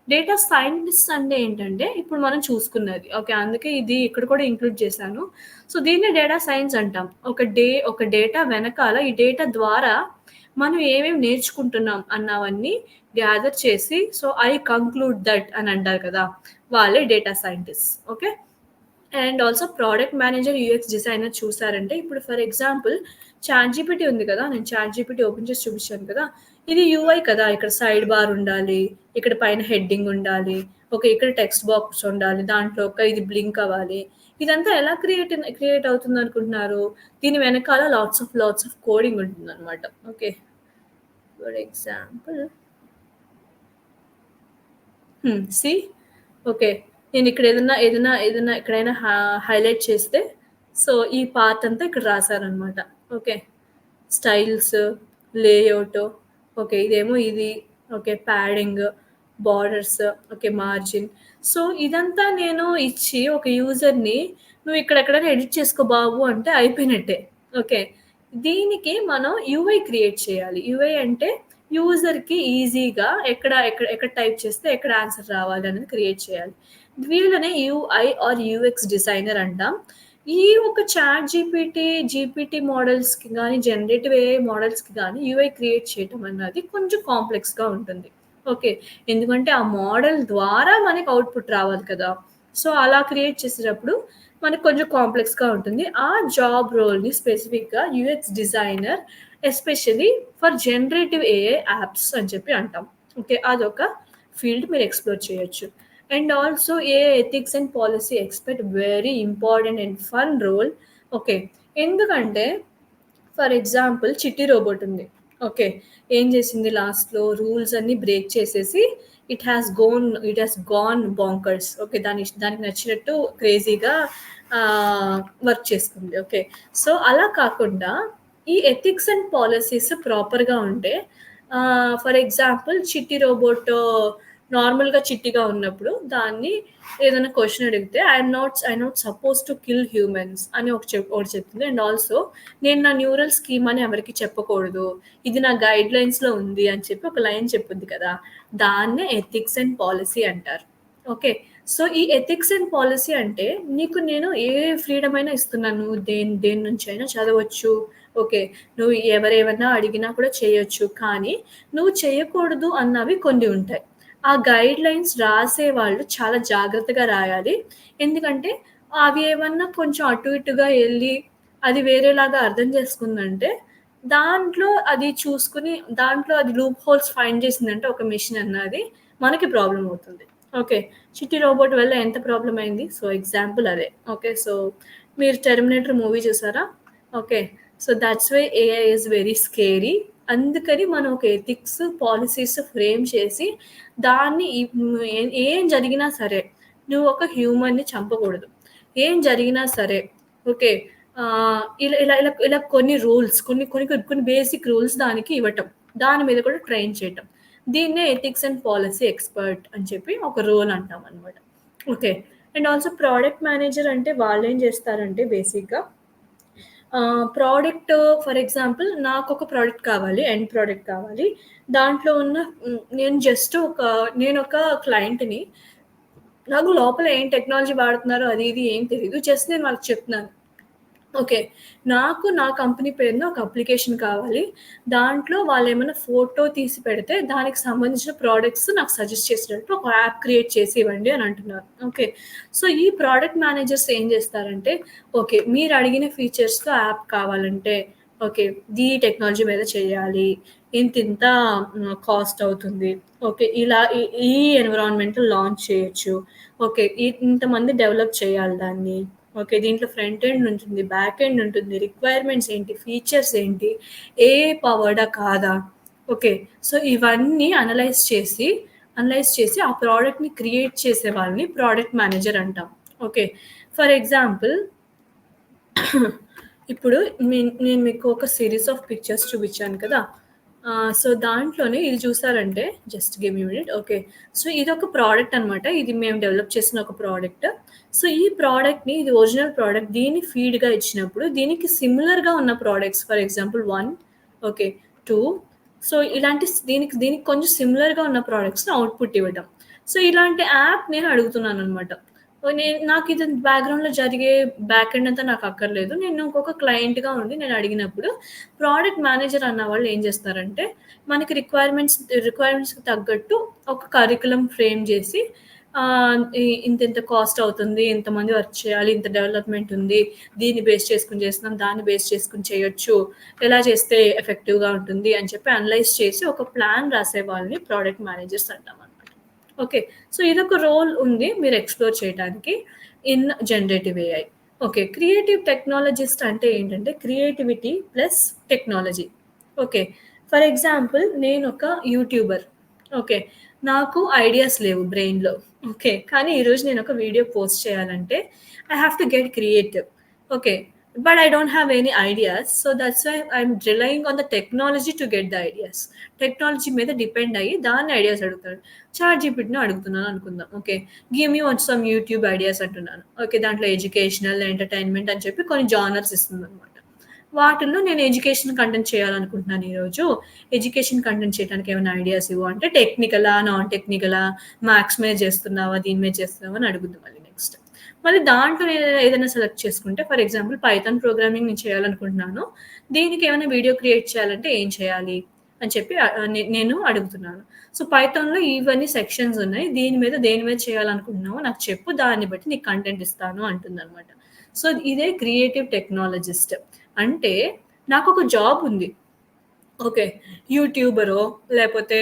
డేటా సైంటిస్ట్ అంటే ఏంటంటే, ఇప్పుడు మనం చూసుకున్నది. ఓకే. అందుకే ఇది ఇక్కడ కూడా ఇంక్లూడ్ చేశాను. సో, దీన్నే డేటా సైన్స్ అంటాం. ఒక డేటా వెనకాల ఈ డేటా ద్వారా మనం ఏమేమి నేర్చుకుంటున్నాం అన్నవన్నీ గ్యాదర్ చేసి, సో, ఐ కంక్లూడ్ దట్ అని అంటారు కదా! వాళ్ళే data scientists. Okay. And also product manager, UX designer చూసారంటే, ఇప్పుడు ఫర్ ఎగ్జాంపుల్ చాట్‌జీపీటీ ఉంది కదా! నేను చాట్‌జీపీటీ ఓపెన్ చేసి చూపించాను కదా! ఇది యూఐ కదా! ఇక్కడ సైడ్ బార్ ఉండాలి. ఇక్కడ పైన హెడ్డింగ్ ఉండాలి. ఓకే. ఇక్కడ టెక్స్ట్ బాక్స్ ఉండాలి. దాంట్లో ఒక ఇది బ్లింక్ అవ్వాలి. ఇదంతా ఎలా క్రియేట్ అవుతుందనుకుంటున్నారు? దీని వెనకాల లాట్స్ ఆఫ్ కోడింగ్ ఉంటుందనమాట. Okay. For example see. Okay. నేనిక్కడ ఏదన్నా ఎక్కడైనా హైలైట్ చేస్తే, సో, ఈ పార్ట్ అంతా ఇక్కడ రాసారనమాట. ఓకే. Styles, layout, okay. ఇదేమో ఇది. Okay. Padding, borders, okay. Margin. So, ఇదంతా నేను ఇచ్చి ఒక యూజర్‌ని "నువ్వు ఇక్కడెక్కడైనా ఎడిట్ చేసుకో బాబు" అంటే అయిపోయినట్టే. ఓకే. దీనికి మనం యూఐ క్రియేట్ చేయాలి. యూఐ అంటే యూజర్‌కి ఈజీగా ఎక్కడ టైప్ చేస్తే ఎక్కడ ఆన్సర్ రావాలి అనేది క్రియేట్ చేయాలి. వీళ్ళనే యూఐ ఆర్ యూఎక్స్ డిజైనర్ అంటాం. ఈ ఒక చాట్ జీపీటీ మోడల్స్‌కి గాని, జనరేటివ్ ఏఐ మోడల్స్‌కి గాని యూఐ క్రియేట్ చేయటం అన్నది కొంచెం కాంప్లెక్స్‌గా ఉంటుంది. ఓకే. ఎందుకంటే ఆ మోడల్ ద్వారా మనకి అవుట్‌పుట్ రావాలి కదా! సో, అలా క్రియేట్ చేసేటప్పుడు మనకు కొంచెం కాంప్లెక్స్‌గా ఉంటుంది. ఆ జాబ్ రోల్‌ని స్పెసిఫిక్‌గా UX designer especially for generative AI apps అని చెప్పి అంటాం. ఓకే. అదొక ఫీల్డ్ మీరు ఎక్స్‌ప్లోర్ చేయొచ్చు. And also AI ethics and policy expert, very important and fun role. Okay. ఎందుకంటే ఫర్ ఎగ్జాంపుల్ 'చిట్టి రోబోట్' ఉంది. ఓకే. ఏం చేసింది లాస్ట్‌లో రూల్స్ అన్నీ బ్రేక్ చేసేసి it has gone bonkers. Okay. దానికి నచ్చినట్టు క్రేజీగా వర్క్ చేసుకుంది. ఓకే. సో, అలా కాకుండా ఈ ఎథిక్స్ అండ్ పాలిసీస్ ప్రాపర్‌గా ఉంటే ఫర్ ఎగ్జాంపుల్ చిట్టి రోబోట్ నార్మల్‌గా చిట్టిగా ఉన్నప్పుడు దాన్ని ఏదైనా క్వెషన్ అడిగితే I am not suppose to kill humans అని ఒకటి చెప్తుంది. అండ్ ఆల్సో నేను నా న్యూరల్ స్కీమ్ అని ఎవరికీ చెప్పకూడదు. ఇది నా గైడ్‌లైన్స్‌లో ఉంది అని చెప్పి ఒక లైన్ చెప్పుద్ది కదా! దాన్నే ఎథిక్స్ అండ్ పాలిసీ అంటారు. ఓకే. సో, ఈ ఎథిక్స్ అండ్ పాలిసీ అంటే నీకు నేను ఏ ఫ్రీడమ్ అయినా ఇస్తున్నాను. నువ్వు దేని నుంచైనా చదవచ్చు. ఓకే. నువ్వు ఎవరేమన్నా అడిగినా కూడా చేయొచ్చు. కానీ నువ్వు చేయకూడదు అన్నవి కొన్ని ఉంటాయి. ఆ గైడ్‌లైన్స్ రాసేవాళ్ళు చాలా జాగ్రత్తగా రాయాలి. ఎందుకంటే అవి ఏమన్నా కొంచెం అటు ఇటుగా ఎళ్లి అది వేరేలాగా అర్థం చేసుకుందంటే దాంట్లో అది లూప్ హోల్స్ ఫైండ్ చేసిందంటే ఒక మెషిన్ అన్నది మనకి ప్రాబ్లమ్ అవుతుంది. ఓకే. చిట్టి రోబోట్ వల్ల ఎంత ప్రాబ్లమ్ అయింది? సో, ఎగ్జాంపుల్ అదే. ఓకే. సో, మీరు 'టెర్మినేటర్' మూవీ చూసారా? Okay. So, that's why AI is very scary. అందుకని మనం ఒక ఎథిక్స్, పాలిసీస్ ఫ్రేమ్ చేసి దాన్ని ఏం జరిగినా సరే నువ్వు ఒక హ్యూమన్‌ని చంపకూడదు. ఏం జరిగినా సరే ఓకే. ఇలా కొన్ని రూల్స్ కొన్ని బేసిక్ రూల్స్ దానికి ఇవ్వటం. దాని మీద కూడా ట్రైన్ చేయటం. దీన్నే ఎథిక్స్ అండ్ పాలిసీ ఎక్స్‌పర్ట్ అని చెప్పి ఒక రోల్ అంటామనమాట. Okay. And also product manager అంటే వాళ్ళేం చేస్తారంటే బేసిక్‌గా ప్రోడక్ట్ ఫర్ ఎగ్జాంపుల్ నాకొక ప్రోడక్ట్ కావాలి. ఎండ్ ప్రోడక్ట్ కావాలి. దాంట్లో ఉన్న నేనొక క్లయింట్‌ని. నాకు లోపల ఏం టెక్నాలజీ వాడుతున్నారో అది ఇది ఏం తెలీదు. జస్ట్ నేను వాళ్ళకి చెప్తున్నాను. ఓకే. నాకు నా కంపెనీ పేరున ఒక అప్లికేషన్ కావాలి. దాంట్లో వాళ్ళేమన్నా ఫోటో తీసి పెడితే, దానికి సంబంధించిన ప్రొడక్ట్స్ నాకు సజెస్ట్ చేసేటట్టు ఒక యాప్ క్రియేట్ చేసి ఇవ్వండి అని అంటున్నారు. ఓకే. సో, ఈ ప్రొడక్ట్ మేనేజర్స్ ఏం చేస్తారంటే, ఓకే. మీరడిగిన ఫీచర్స్‌తో యాప్ కావాలంటే, ఓకే. ఈ టెక్నాలజీ మీద చేయాలి. ఇంతింత కాస్ట్ అవుతుంది. ఓకే. ఇలా ఈ ఎన్విరాన్మెంట్‌లో లాంచ్ చేయొచ్చు. ఓకే. ఇంతమంది డెవలప్ చేయాలి దాన్ని. ఓకే. దీంట్లో ఫ్రంట్ ఎండ్ ఉంటుంది. బ్యాక్ ఎండ్ ఉంటుంది. రిక్వైర్మెంట్స్ ఏంటి? ఫీచర్స్ ఏంటి? ఏఐ పవర్డా? కాదా? ఓకే. సో, ఇవన్నీ అనలైజ్ చేసి ఆ ప్రొడక్ట్‌ని క్రియేట్ చేసే వాళ్ళని ప్రొడక్ట్ మేనేజర్ అంటాం. ఓకే. ఫర్ ఎగ్జాంపుల్ ఇప్పుడు నేను మీకు ఒక సీరీస్ ఆఫ్ పిక్చర్స్ చూపించాను కదా! సో, దాంట్లోనే ఇది చూసారంటే just give me minute. Okay. So, ఇదొక ప్రొడక్ట్ అనమాట. ఇది మేము డెవలప్ చేసిన ఒక ప్రొడక్ట్. సో, ఈ ప్రొడక్ట్‌ని ఇది ఒరిజినల్ ప్రొడక్ట్. దీన్ని ఫీడ్‌గా ఇచ్చినప్పుడు దీనికి సిమిలర్‌గా ఉన్న products for example 1 okay. 2 so, దీనికి దీనికి కొంచెం సిమిలర్‌గా ఉన్న ప్రొడక్ట్స్‌ని అవుట్‌పుట్ ఇవ్వటం. సో, ఇలాంటి యాప్ నేను అడుగుతున్నాననమాట. నాకిది బ్యాక్‌గ్రౌండ్‌లో జరిగే బ్యాక్ ఎండ్ అంతా నాకక్కర్లేదు. నేను ఇంకొక క్లయింట్‌గా ఉండి నేనడిగినప్పుడు, ప్రొడక్ట్ మేనేజర్ అన్నవాళ్ళు ఏం జేస్తారంటే, మనకి రిక్వైర్మెంట్స్‌కి తగ్గట్టు ఒక కరిక్యులమ్ ఫ్రేమ్ జేసి ఇంతింత కాస్ట్ అవుతుంది. ఇంతమంది వర్క్ చేయాలి. ఇంత డెవలప్‌మెంట్ ఉంది. దీన్ని బేస్ చేసుకొని చేస్తున్నాం. దాన్ని బేస్ చేసుకొని చేయొచ్చు. ఎలా చేస్తే ఎఫెక్టివ్‌గా ఉంటుంది అని చెప్పి అనలైజ్ చేసి ఒక ప్లాన్ రాసే వాళ్ళని ప్రొడక్ట్ మేనేజర్స్ అంటామనమాట. ఓకే. సో, ఇదొక రోల్ ఉంది మీరు ఎక్స్‌ప్లోర్ చేయటానికి in generative AI. Okay. Creative technologist అంటే ఏంటంటే creativity plus technology. Okay. For example నేనొక యూట్యూబర్. ఓకే. నాకు ఐడియాస్ లేవు బ్రెయిన్‌లో. ఓకే. కానీ ఈరోజు నేనొక వీడియో పోస్ట్ చేయాలంటే I have to get creative. Okay. But I don't have any ideas. So, that's why I'm relying on the technology to get the ideas. Technology మీద depend అయ్యి దాన్ని ఐడియాస్ అడుగుతాడు. చాట్‌జీపీటీని అడుగుతున్నాను అనుకుందాం. Okay. Give me some YouTube ideas అంటున్నాను. Okay. దాంట్లో educational, entertainment అని చెప్పి కొన్ని జానర్స్ ఇస్తుందనమాట. వాటిల్లో నేను ఎడ్యుకేషన్ కంటెంట్ చేయాలనుకుంటున్నాను ఈరోజు. ఎడ్యుకేషన్ కంటెంట్ చేయడానికి ఏమైనా ఐడియాస్ ఇవ్వు అంటే టెక్నికలా? నాన్ టెక్నికలా? మ్యాథ్స్ మీద చేస్తున్నావా? దీని మీద చేస్తున్నావా? అని అడుగుద్ది మళ్ళీ నెక్స్ట్. మళ్ళీ దాంట్లో నేను ఏదైనా సెలెక్ట్ చేసుకుంటే ఫర్ ఎగ్జాంపుల్ పైథాన్ ప్రోగ్రామింగ్ నేను చేయాలనుకుంటున్నాను. దీనికి ఏమైనా వీడియో క్రియేట్ చేయాలంటే ఏం చేయాలి? అని చెప్పి నేను అడుగుతున్నాను. సో, పైథాన్‌లో ఇవన్నీ సెక్షన్స్ ఉన్నాయి. దేని మీద చేయాలనుకుంటున్నావో నాకు చెప్పు. దాన్ని బట్టి నీకు కంటెంట్ ఇస్తాను అంటుందనమాట. సో, ఇదే క్రియేటివ్ టెక్నాలజిస్ట్. అంటే నాకొక జాబ్ ఉంది. ఓకే. యూట్యూబరో, లేపోతే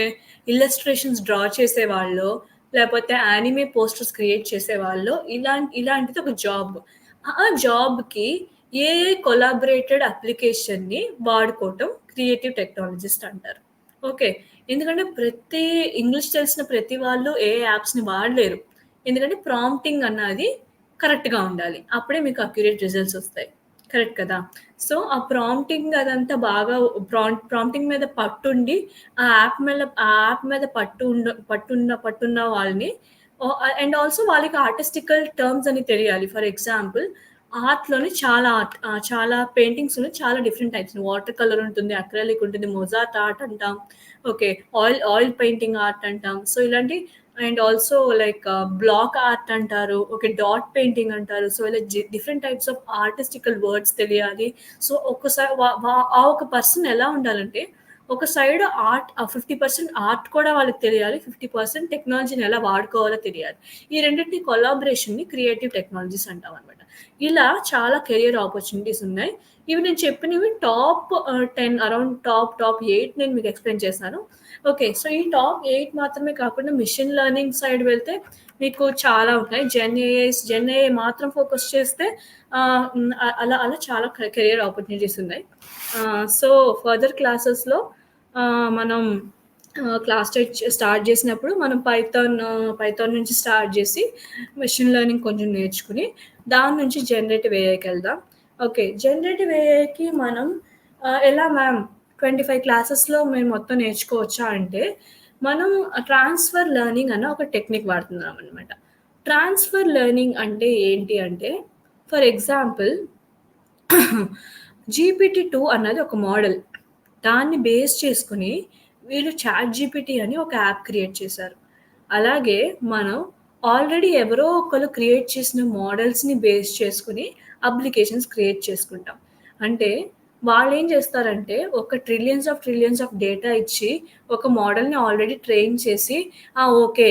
ఇల్లస్ట్రేషన్స్ డ్రా చేసేవాళ్ళో, లేపోతే యానిమే పోస్టర్స్ క్రియేట్ చేసేవాళ్ళో ఇలాంటిది ఒక జాబ్. ఆ జాబ్‌కి ఏఐ కొలాబరేటెడ్ అప్లికేషన్‌ని వాడుకోవటం క్రియేటివ్ టెక్నాలజిస్ట్ అంటారు. ఓకే. ఎందుకంటే ప్రతి ఇంగ్లీష్ తెలిసిన ప్రతి వాళ్ళు యాప్స్‌ని వాడలేరు. ఎందుకంటే ప్రాంప్టింగ్ అన్నది కరెక్ట్‌గా ఉండాలి. అప్పుడే మీకు అక్యురేట్ రిజల్ట్స్ ఒస్తాయి. కరెక్ట్ కదా! సో, ఆ ప్రాంప్టింగ్ అదంతా బాగా ప్రాంప్టింగ్ మీద పట్టుండి, ఆ యాప్ మీద పట్టున్న వాళ్ళని అండ్ ఆల్సో వాళ్ళకి ఆర్టిస్టికల్ టర్మ్స్ అని తెలియాలి. ఫర్ ఎగ్జాంపుల్ ఆర్ట్‌లోని చాలా పెయింటింగ్స్‌లో చాలా డిఫరెంట్ టైప్స్. వాటర్ కలర్ ఉంటుంది, అక్రిలిక్ ఉంటుంది, మొజార్ట్ ఆర్ట్ అంటాం. ఓకే. ఆయిల్ పెయింటింగ్ ఆర్ట్ అంటాం. సో, ఇలాంటి and also like block art అంటారు. ఓకే. డాట్ పెయింటింగ్ అంటారు. సో, ఇలా different types of artistical words తెలియాలి. సో, ఒక్కసారి వ వ ఆ ఒక పర్సన్ ఎలా ఉండాలంటే, ఒక సైడ్ 50% ఆర్ట్ కూడా వాళ్ళకి తెలియాలి. 50% టెక్నాలజీని ఎలా వాడుకోవాలో తెలియాలి. ఈ రెండిటి కొలాబరేషన్‌ని క్రియేటివ్ టెక్నాలజీస్ అంటామనమాట. ఇలా చాలా కెరియర్ ఆపర్చునిటీస్ ఉన్నాయి. ఇవి నేను చెప్పినవి టాప్ 10 అరౌండ్ టాప్ 8 నేను మీకు ఎక్స్‌ప్లెయిన్ చేశాను. ఓకే. సో, ఈ టాప్ 8 మాత్రమే కాకుండా మెషిన్ లెర్నింగ్ సైడ్ వెళ్తే మీకు చాలా ఉన్నాయి. జెన్ ఏఐ మాత్రం ఫోకస్ చేస్తే అలా చాలా కెరియర్ ఆపర్చునిటీస్ ఉన్నాయి. సో, ఫర్దర్ క్లాసెస్‌లో మనం క్లాస్ స్టార్ట్ చేసినప్పుడు మనం పైథాన్ నుంచి స్టార్ట్ చేసి మెషిన్ లెర్నింగ్ కొంచెం నేర్చుకుని దాని నుంచి జనరేటివ్ ఏఐకెళ్దాం. ఓకే. జనరేటివ్ ఏఐకి మనం ఎలా మ్యామ్ 25 క్లాసెస్‌లో మేము మొత్తం నేర్చుకోవచ్చా అంటే, మనం ట్రాన్స్‌ఫర్ లెర్నింగ్ అన్న ఒక టెక్నిక్ వాడుతున్నామనమాట. ట్రాన్స్‌ఫర్ లెర్నింగ్ అంటే ఏంటి అంటే, ఫర్ ఎగ్జాంపుల్ జీపీటీ-2 అన్నది ఒక మోడల్. దాన్ని బేస్ చేసుకొని వీళ్ళు చాట్ జీపీటీ అని ఒక యాప్ క్రియేట్ చేశారు. అలాగే మనం ఆల్రెడీ ఎవరో ఒకళ్ళు క్రియేట్ చేసిన మోడల్స్‌ని బేస్ చేసుకొని అప్లికేషన్స్ క్రియేట్ చేసుకుంటాం. అంటే వాళ్ళేం చేస్తారంటే ఒక ట్రిలియన్స్ ఆఫ్ డేటా ఇచ్చి ఒక మోడల్‌ని ఆల్రెడీ ట్రైన్ చేసి ఓకే.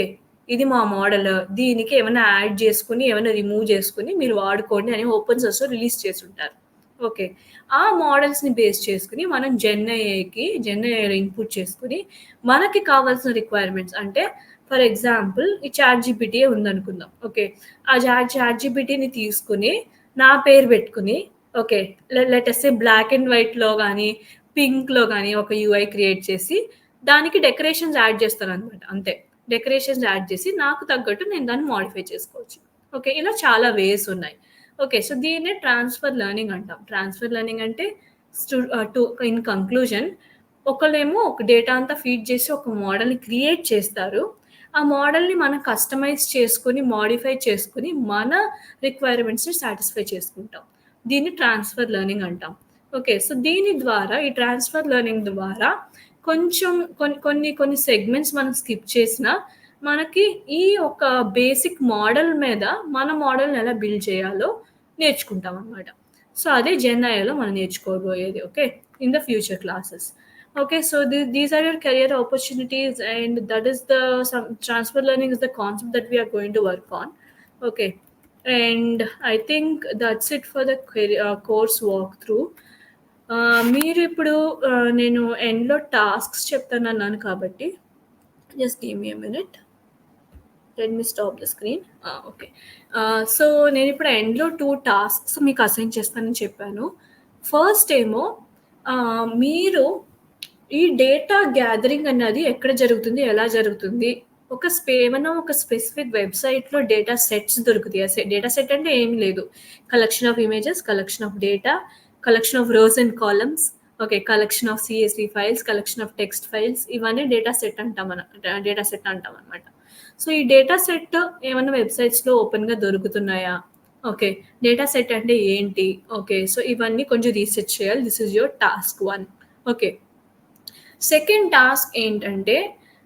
ఇది మా మోడల్. దీనికి ఏమైనా యాడ్ చేసుకొని, ఏమైనా రిమూవ్ చేసుకొని మీరు వాడుకోండి అని ఓపెన్ సోర్స్‌లో రిలీజ్ చేసుంటారు. ఓకే. ఆ మోడల్స్‌ని బేస్ చేసుకొని మనం జెన్‌ఏఐలో ఇన్‌పుట్ చేసుకొని, మనకి కావాల్సిన రిక్వైర్మెంట్స్ అంటే ఫర్ ఎగ్జాంపుల్ ఈ చాట్ జీపీటీయే ఉందనుకుందాం. ఓకే. ఆ చాట్ జీపీటీని తీసుకొని, నా పేరు పెట్టుకొని okay. Let us say black and వైట్‌లో గాని, పింక్‌లో గాని ఒక యూఐ క్రియేట్ చేసి, దానికి డెకరేషన్స్ యాడ్ చేస్తాననమాట అంతే. డెకరేషన్స్ యాడ్ చేసి, నాకు తగ్గట్టు నేను దాన్ని మోడిఫై చేసుకోవచ్చు. ఓకే. ఇలా చాలా వేస్ ఉన్నాయి. ఓకే. సో, దీన్నే ట్రాన్స్‌ఫర్ లెర్నింగ్ అంటాం. ట్రాన్స్‌ఫర్ లెర్నింగ్ అంటే టు ఇన్ కంక్లూజన్ ఒకళ్ళేమో ఒక డేటా అంతా ఫీడ్ చేసి ఒక మోడల్‌ని క్రియేట్ చేస్తారు. ఆ మోడల్‌ని మనం కస్టమైజ్ చేసుకొని, మోడిఫై చేసుకొని, మన రిక్వైర్మెంట్స్‌ని సాటిస్ఫై చేసుకుంటాం. దీన్ని ట్రాన్స్‌ఫర్ లెర్నింగ్ అంటాం. ఓకే. సో, దీని ద్వారా ఈ ట్రాన్స్‌ఫర్ లెర్నింగ్ ద్వారా కొంచెం కొన్ని సెగ్మెంట్స్ మనం స్కిప్ చేసినా, మనకి ఈ ఒక బేసిక్ మోడల్ మీద మన మోడల్‌ని ఎలా బిల్డ్ చేయాలో నేర్చుకుంటామనమాట. సో, అదే జెన్ ఏఐలో మనం నేర్చుకోబోయేది. Okay. In the future classes. Okay. So, these are your career opportunities and that is transfer learning is the concept that we are going to work on. Okay. And I think that's it for the course walkthrough. మీరిప్పుడు నేను ఎండ్‌లో tasks చెప్తానన్నాను కాబట్టి just give me a minute. Let me stop the screen. Okay. So, నేనిప్పుడు ఎండ్‌లో 2 tasks మీకు assign చేస్తానని చెప్పాను. ఫస్ట్ ఏమో మీరు ఈ డేటా గ్యాదరింగ్ అన్నది ఎక్కడ జరుగుతుంది? ఎలా జరుగుతుంది? ఏమన్నా ఒక స్పెసిఫిక్ వెబ్‌సైట్‌లో డేటా సెట్స్ దొరుకుతాయా? డేటా సెట్ అంటే ఏమి లేదు. Collection of images, collection of data, collection of rows and columns, okay. Collection of CSV files, collection of text files ఇవన్నీ డేటా సెట్ అంటామనమాట. సో, ఈ డేటా సెట్ ఏమన్నా వెబ్‌సైట్స్‌లో ఓపెన్‌గా దొరుకుతున్నాయా? ఓకే. డేటా సెట్ అంటే ఏంటి? ఓకే. సో, ఇవన్నీ కొంచెం రీసెర్చ్ చేయాలి. This is your task 1. Okay. Second task ఏంటంటే,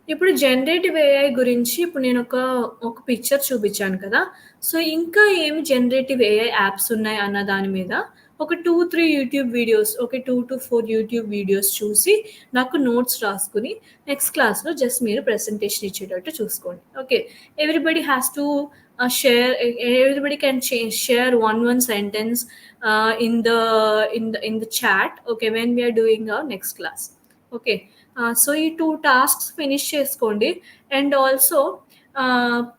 ఇప్పుడు జనరేటివ్ ఏఐ గురించి ఇప్పుడు ఒక పిక్చర్ చూపిచ్చాను కదా! సో, ఇంకా ఏమి జనరేటివ్ ఏఐ యాప్స్ ఉన్నాయి అన్న దాని మీద ఒక 2, 3 యూట్యూబ్ వీడియోస్ ఒక 2-4 యూట్యూబ్ వీడియోస్ చూసి, నాకు నోట్స్ రాసుకొని, నెక్స్ట్ క్లాస్‌లో జస్ట్ మీరు ప్రెజెంటేషన్ ఇచ్చేటట్టు చూసుకోండి. Okay. Everybody has to everybody can share one sentence in the chat, okay, when we are doing our next class. Okay. So, ఈ 2 టాస్క్స్ ఫినిష్ చేసుకోండి. అండ్ ఆల్సో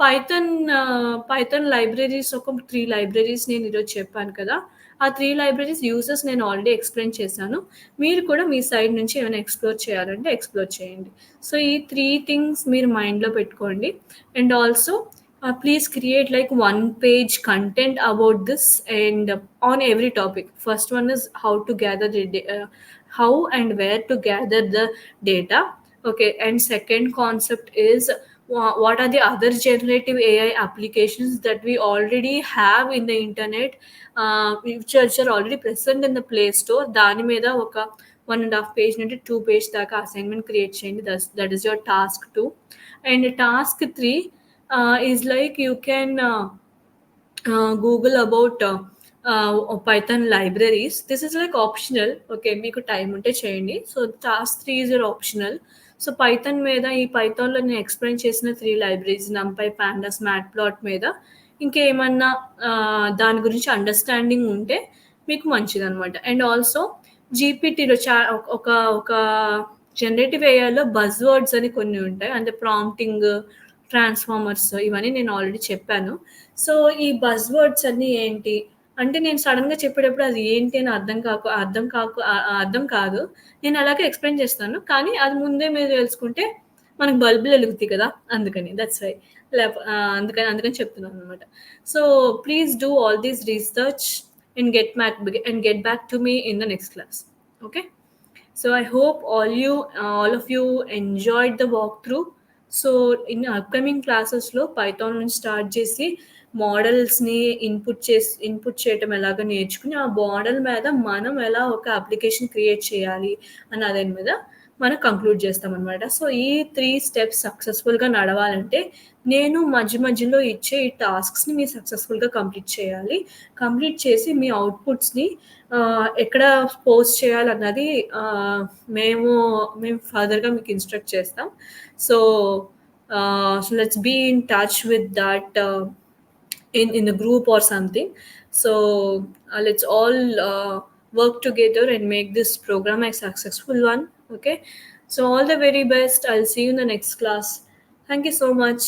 పైథాన్ లైబ్రరీస్ ఒక 3 libraries నేను ఈరోజు చెప్పాను కదా! ఆ 3 లైబ్రరీస్ యూజెస్ నేను already explain చేశాను. మీరు కూడా మీ సైడ్ నుంచి ఏమైనా ఎక్స్‌ప్లోర్ చేయాలంటే ఎక్స్‌ప్లోర్ చేయండి. సో, ఈ 3 థింగ్స్ మీరు మైండ్‌లో పెట్టుకోండి. And also please create like one page content about this and on every topic. First one is how to gather how and where to gather the data. Okay, and second concept is what are the other generative AI applications that we already have in the internet, which are already present in the Play Store. దాని మీద ఒక 1.5 page నుండి 2 page దాకా assignment create చేయండి. That is your task 2. And task 3 is like you can Google about Python libraries. This is like optional. Okay, మీకు time ఉంటే చేయండి. So task 3 is your optional. So Python మీద ఈ పైథాన్లో నేను ఎక్స్ప్లెయిన్ చేసిన 3 libraries NumPy pandas mat plot మీద ఇంకేమన్నా దాని గురించి అండర్స్టాండింగ్ ఉంటే మీకు మంచిదనమాట. అండ్ ఆల్సో జీపీటీలో ఒక ఒక జనరేటివ్ ఏఐలో బజ్ వర్డ్స్ అని కొన్ని ఉంటాయి. అంటే ప్రాంప్టింగ్, ట్రాన్స్ఫార్మర్స్ ఇవన్నీ నేను ఆల్రెడీ చెప్పాను. సో ఈ బజ్ వర్డ్స్ అన్నీ ఏంటి అంటే నేను సడన్గా చెప్పేటప్పుడు అది ఏంటి అని అర్థం కాదు. నేను అలాగే ఎక్స్ప్లెయిన్ చేస్తాను. కానీ అది ముందే మీరు తెలుసుకుంటే మనకు బల్బులు వెలుగుతాయి కదా! అందుకని. That's why. అందుకని చెప్తున్నాను అనమాట. So please do all these research and get back to me in the next class. Okay? So I hope all of you enjoyed the walkthrough. So in upcoming క్లాసెస్లో పైథాన్ నుంచి start చేసి మోడల్స్ని input చేయటం ఎలాగో నేర్చుకుని ఆ model మీద మనం ఎలా ఒక అప్లికేషన్ క్రియేట్ చేయాలి అన్న దాని మీద మనం కంక్లూడ్ చేస్తామన్నమాట. సో ఈ 3 స్టెప్స్ సక్సెస్ఫుల్గా నడవాలంటే నేను మధ్యలో ఇచ్చే ఈ టాస్క్స్ని మీరు సక్సెస్ఫుల్గా కంప్లీట్ చేయాలి. కంప్లీట్ చేసి మీ అవుట్పుట్స్ని ఎక్కడ పోస్ట్ చేయాలన్నది మేము ఫర్దర్గా మీకు ఇన్స్ట్రక్ట్ చేస్తాం. So let's be in touch with that in a group or something. So let's all work together and make this program a successful one. Okay, so all the very best. I'll see you in the next class. Thank you so much.